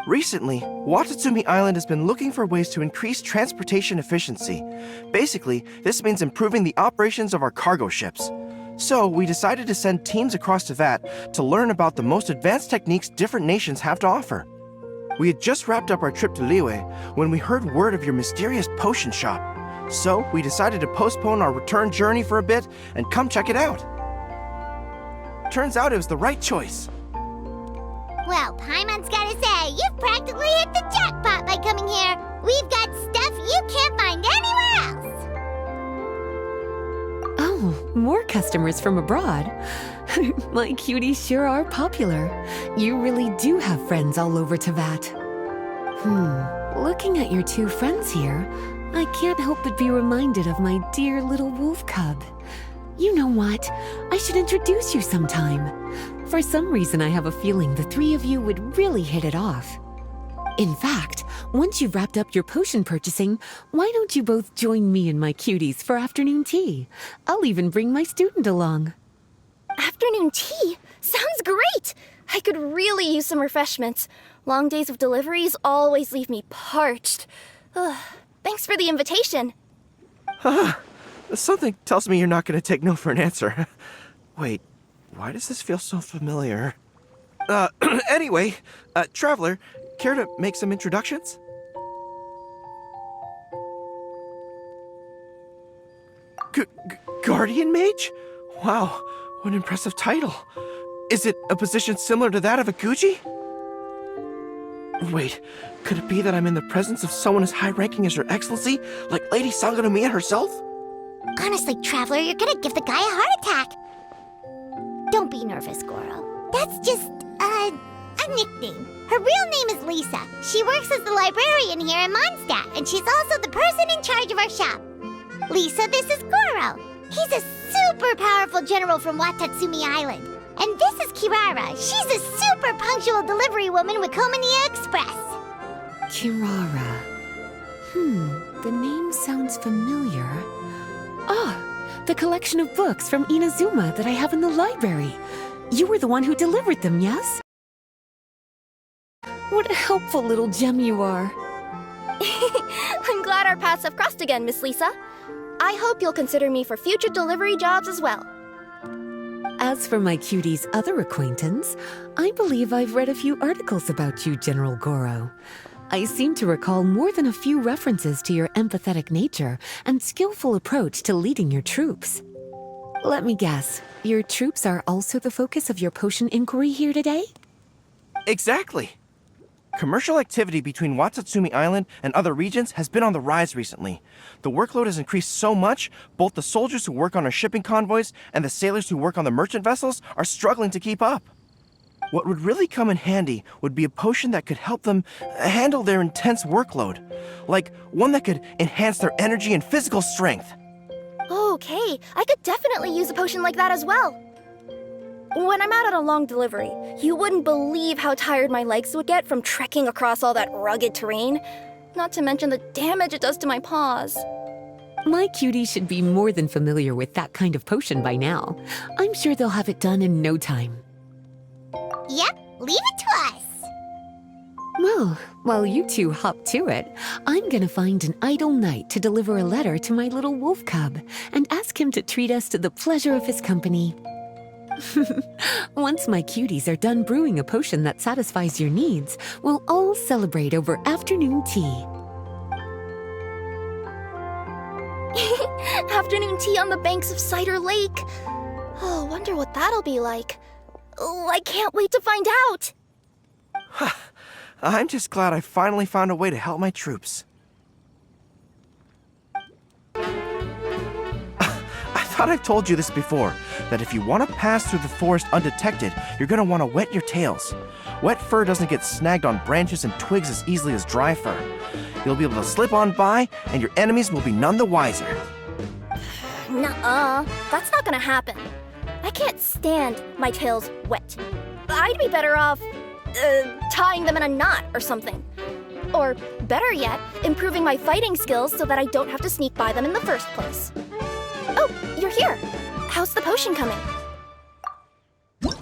Recently, Watatsumi Island has been looking for ways to increase transportation efficiency. Basically, this means improving the operations of our cargo ships. So, we decided to send teams across to Vat to learn about the most advanced techniques different nations have to offer. We had just wrapped up our trip to Liyue when we heard word of your mysterious potion shop. So, we decided to postpone our return journey for a bit and come check it out. Turns out it was the right choice. Well, Paimon's gotta say, you've practically hit the jackpot by coming here. We've got stuff you can't find anywhere else. Oh, more customers from abroad. My cuties sure are popular. You really do have friends all over Teyvat. Looking at your two friends here, I can't help but be reminded of my dear little wolf cub. You know what? I should introduce you sometime. For some reason, I have a feeling the three of you would really hit it off. In fact, once you've wrapped up your potion purchasing, why don't you both join me and my cuties for afternoon tea? I'll even bring my student along. Afternoon tea? Sounds great! I could really use some refreshments. Long days of deliveries always leave me parched. Thanks for the invitation. Something tells me you're not going to take no for an answer. Wait, why does this feel so familiar? Anyway, Traveler, care to make some introductions? Guardian Mage? Wow, what an impressive title. Is it a position similar to that of a Guji? Wait, could it be that I'm in the presence of someone as high-ranking as Her Excellency, like Lady Sangonomiya herself? Honestly, Traveler, you're gonna give the guy a heart attack. Don't be nervous, Goro. That's just, a nickname. Her real name is Lisa. She works as the librarian here in Mondstadt, and she's also the person in charge of our shop. Lisa, this is Goro. He's a super powerful general from Watatsumi Island. And this is Kirara. She's a super punctual delivery woman with Komania Express. Kirara. The name sounds familiar. Ah, the collection of books from Inazuma that I have in the library. You were the one who delivered them, yes? What a helpful little gem you are. I'm glad our paths have crossed again, Miss Lisa. I hope you'll consider me for future delivery jobs as well. As for my cutie's other acquaintance, I believe I've read a few articles about you, General Goro. I seem to recall more than a few references to your empathetic nature and skillful approach to leading your troops. Let me guess, your troops are also the focus of your potion inquiry here today? Exactly. Commercial activity between Watatsumi Island and other regions has been on the rise recently. The workload has increased so much, both the soldiers who work on our shipping convoys and the sailors who work on the merchant vessels are struggling to keep up. What would really come in handy would be a potion that could help them handle their intense workload. Like one that could enhance their energy and physical strength. Okay, I could definitely use a potion like that as well. When I'm out on a long delivery, you wouldn't believe how tired my legs would get from trekking across all that rugged terrain. Not to mention the damage it does to my paws. My cutie should be more than familiar with that kind of potion by now. I'm sure they'll have it done in no time. Yep, leave it to us. Well, while you two hop to it, I'm gonna find an idle knight to deliver a letter to my little wolf cub and ask him to treat us to the pleasure of his company. Once my cuties are done brewing a potion that satisfies your needs, we'll all celebrate over afternoon tea. Afternoon tea on the banks of Cider Lake. Oh, wonder what that'll be like. Oh, I can't wait to find out. I'm just glad I finally found a way to help my troops. I thought I've told you this before, that if you want to pass through the forest undetected, you're going to want to wet your tails. Wet fur doesn't get snagged on branches and twigs as easily as dry fur. You'll be able to slip on by, and your enemies will be none the wiser. Nuh-uh, that's not gonna happen. I can't stand my tails wet. I'd be better off, tying them in a knot or something. Or, better yet, improving my fighting skills so that I don't have to sneak by them in the first place. Oh, you're here. How's the potion coming? Goro,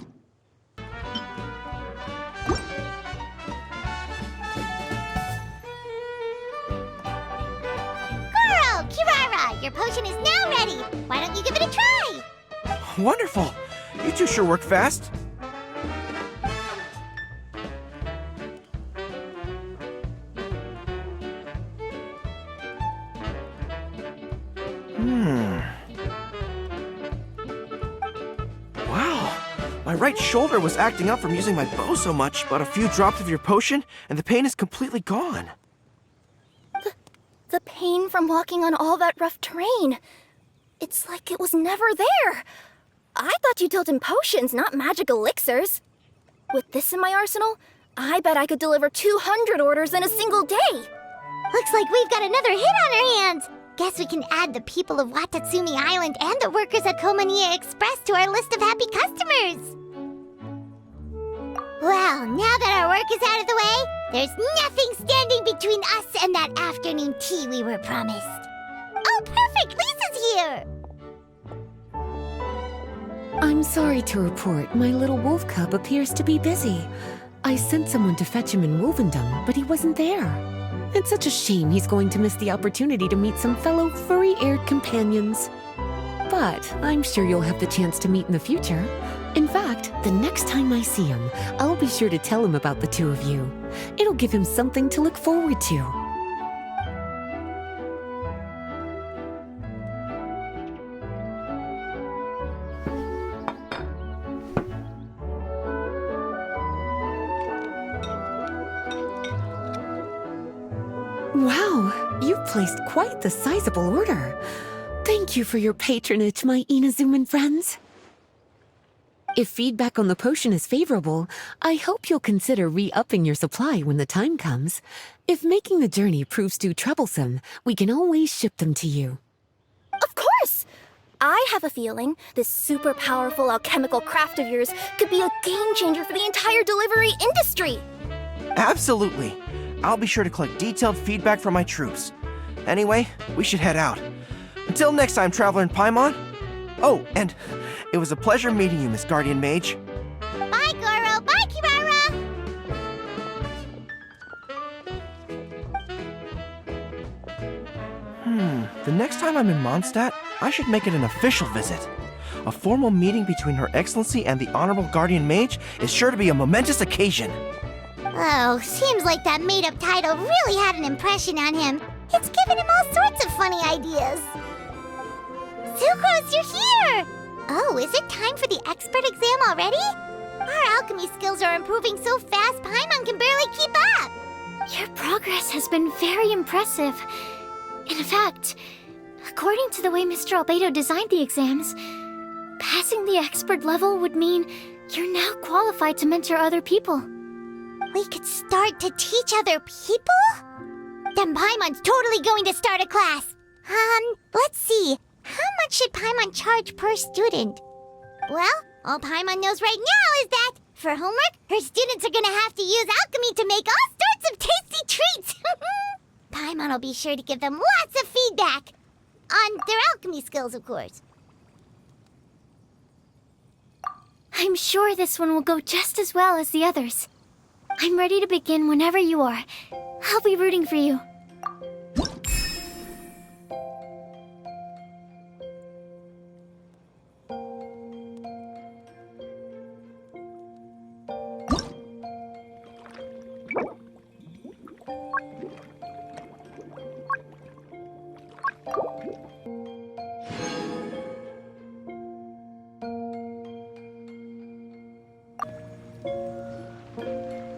Kirara, your potion is now ready. Why don't you give it a try? Wonderful! You two sure work fast. Wow, my right shoulder was acting up from using my bow so much, but a few drops of your potion, and the pain is completely gone. The pain from walking on all that rough terrain. It's like it was never there. I thought you dealt in potions, not magic elixirs. With this in my arsenal, I bet I could deliver 200 orders in a single day. Looks like we've got another hit on our hands. Guess we can add the people of Watatsumi Island and the workers at Komaniya Express to our list of happy customers. Well, now that our work is out of the way, there's nothing standing between us and that afternoon tea we were promised. Oh, perfect! Lisa's here! I'm sorry to report my little wolf cub appears to be busy. I sent someone to fetch him in Wolvendom, but he wasn't there. It's such a shame he's going to miss the opportunity to meet some fellow furry-aired companions. But I'm sure you'll have the chance to meet in the future. In fact, the next time I see him, I'll be sure to tell him about the two of you. It'll give him something to look forward to. Wow, you've placed quite the sizable order. Thank you for your patronage, my Inazuman friends. If feedback on the potion is favorable, I hope you'll consider re-upping your supply when the time comes. If making the journey proves too troublesome, we can always ship them to you. Of course! I have a feeling this super powerful alchemical craft of yours could be a game changer for the entire delivery industry. Absolutely. I'll be sure to collect detailed feedback from my troops. Anyway, we should head out. Until next time, Traveler in Paimon. Oh, and it was a pleasure meeting you, Miss Guardian Mage. Bye, Goro! Bye, Kirara! The next time I'm in Mondstadt, I should make it an official visit. A formal meeting between Her Excellency and the Honorable Guardian Mage is sure to be a momentous occasion. Oh, seems like that made-up title really had an impression on him. It's given him all sorts of funny ideas. Sucrose, you're here! Oh, is it time for the expert exam already? Our alchemy skills are improving so fast, Paimon can barely keep up. Your progress has been very impressive. In fact, according to the way Mr. Albedo designed the exams, passing the expert level would mean you're now qualified to mentor other people. We could start to teach other people? Then Paimon's totally going to start a class. Let's see. How much should Paimon charge per student? Well, all Paimon knows right now is that, for homework, her students are gonna have to use alchemy to make all sorts of tasty treats. Paimon will be sure to give them lots of feedback. On their alchemy skills, of course. I'm sure this one will go just as well as the others. I'm ready to begin whenever you are. I'll be rooting for you.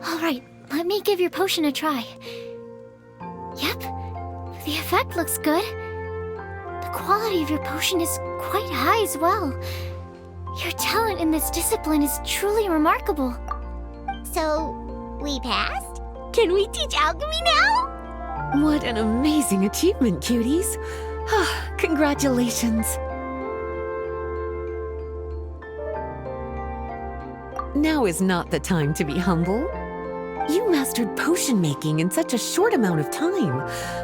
Alright, let me give your potion a try. Yep, the effect looks good. The quality of your potion is quite high as well. Your talent in this discipline is truly remarkable. So, we passed? Can we teach alchemy now? What an amazing achievement, cuties. Congratulations. Now is not the time to be humble. You mastered potion making in such a short amount of time.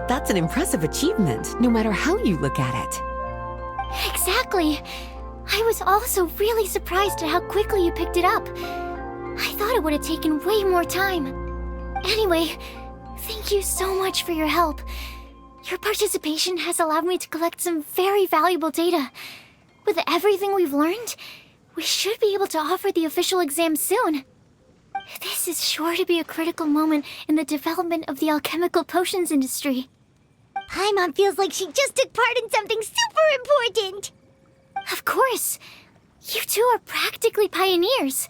That's an impressive achievement, no matter how you look at it. Exactly. I was also really surprised at how quickly you picked it up. I thought it would have taken way more time. Anyway, thank you so much for your help. Your participation has allowed me to collect some very valuable data. With everything we've learned, we should be able to offer the official exam soon. This is sure to be a critical moment in the development of the alchemical potions industry. Paimon feels like she just took part in something super important. Of course. You two are practically pioneers.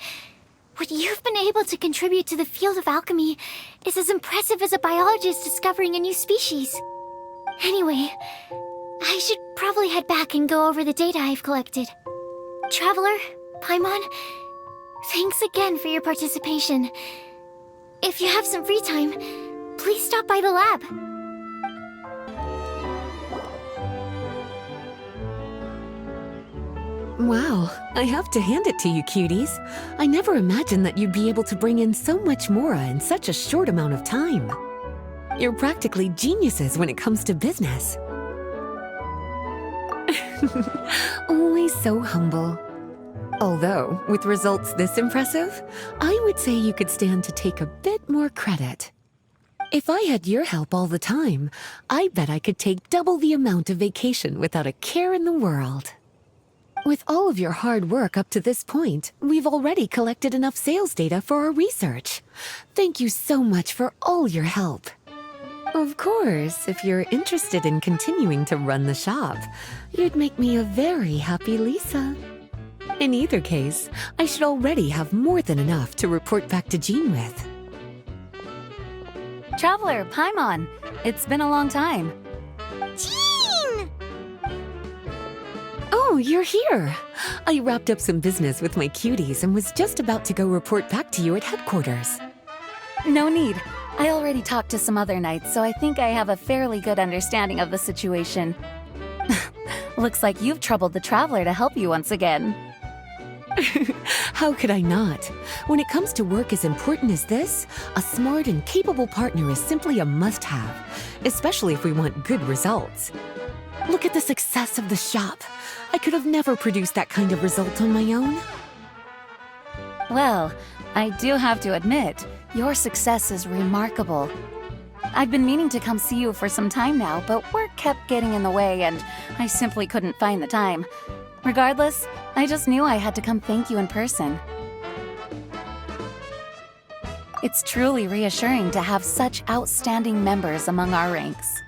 What you've been able to contribute to the field of alchemy is as impressive as a biologist discovering a new species. Anyway, I should probably head back and go over the data I've collected. Traveler, Paimon, thanks again for your participation. If you have some free time, please stop by the lab. Wow, I have to hand it to you, cuties. I never imagined that you'd be able to bring in so much mora in such a short amount of time. You're practically geniuses when it comes to business. Always so humble. Although, with results this impressive, I would say you could stand to take a bit more credit. If I had your help all the time, I bet I could take double the amount of vacation without a care in the world. With all of your hard work up to this point, we've already collected enough sales data for our research. Thank you so much for all your help. Of course, if you're interested in continuing to run the shop, you'd make me a very happy Lisa. In either case, I should already have more than enough to report back to Jean with. Traveler, Paimon, it's been a long time. Jean! Oh, you're here! I wrapped up some business with my cuties and was just about to go report back to you at headquarters. No need. I already talked to some other knights, so I think I have a fairly good understanding of the situation. Looks like you've troubled the Traveler to help you once again. How could I not? When it comes to work as important as this, a smart and capable partner is simply a must-have, especially if we want good results. Look at the success of the shop. I could have never produced that kind of result on my own. Well, I do have to admit, your success is remarkable. I've been meaning to come see you for some time now, but work kept getting in the way and I simply couldn't find the time. Regardless, I just knew I had to come thank you in person. It's truly reassuring to have such outstanding members among our ranks.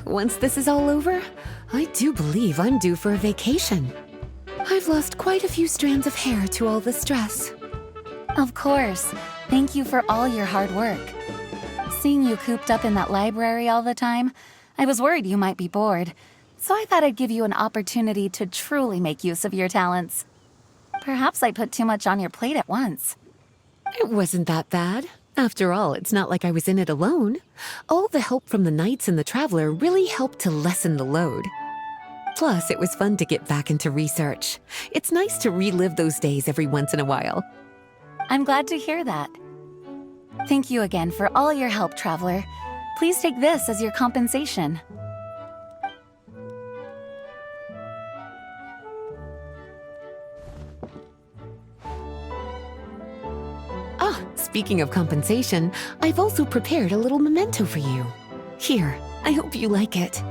Once this is all over, I do believe I'm due for a vacation. I've lost quite a few strands of hair to all the stress. Of course. Thank you for all your hard work. Seeing you cooped up in that library all the time, I was worried you might be bored. So I thought I'd give you an opportunity to truly make use of your talents. Perhaps I put too much on your plate at once. It wasn't that bad. After all, it's not like I was in it alone. All the help from the Knights and the Traveler really helped to lessen the load. Plus, it was fun to get back into research. It's nice to relive those days every once in a while. I'm glad to hear that. Thank you again for all your help, Traveler. Please take this as your compensation. Ah, speaking of compensation, I've also prepared a little memento for you. Here, I hope you like it.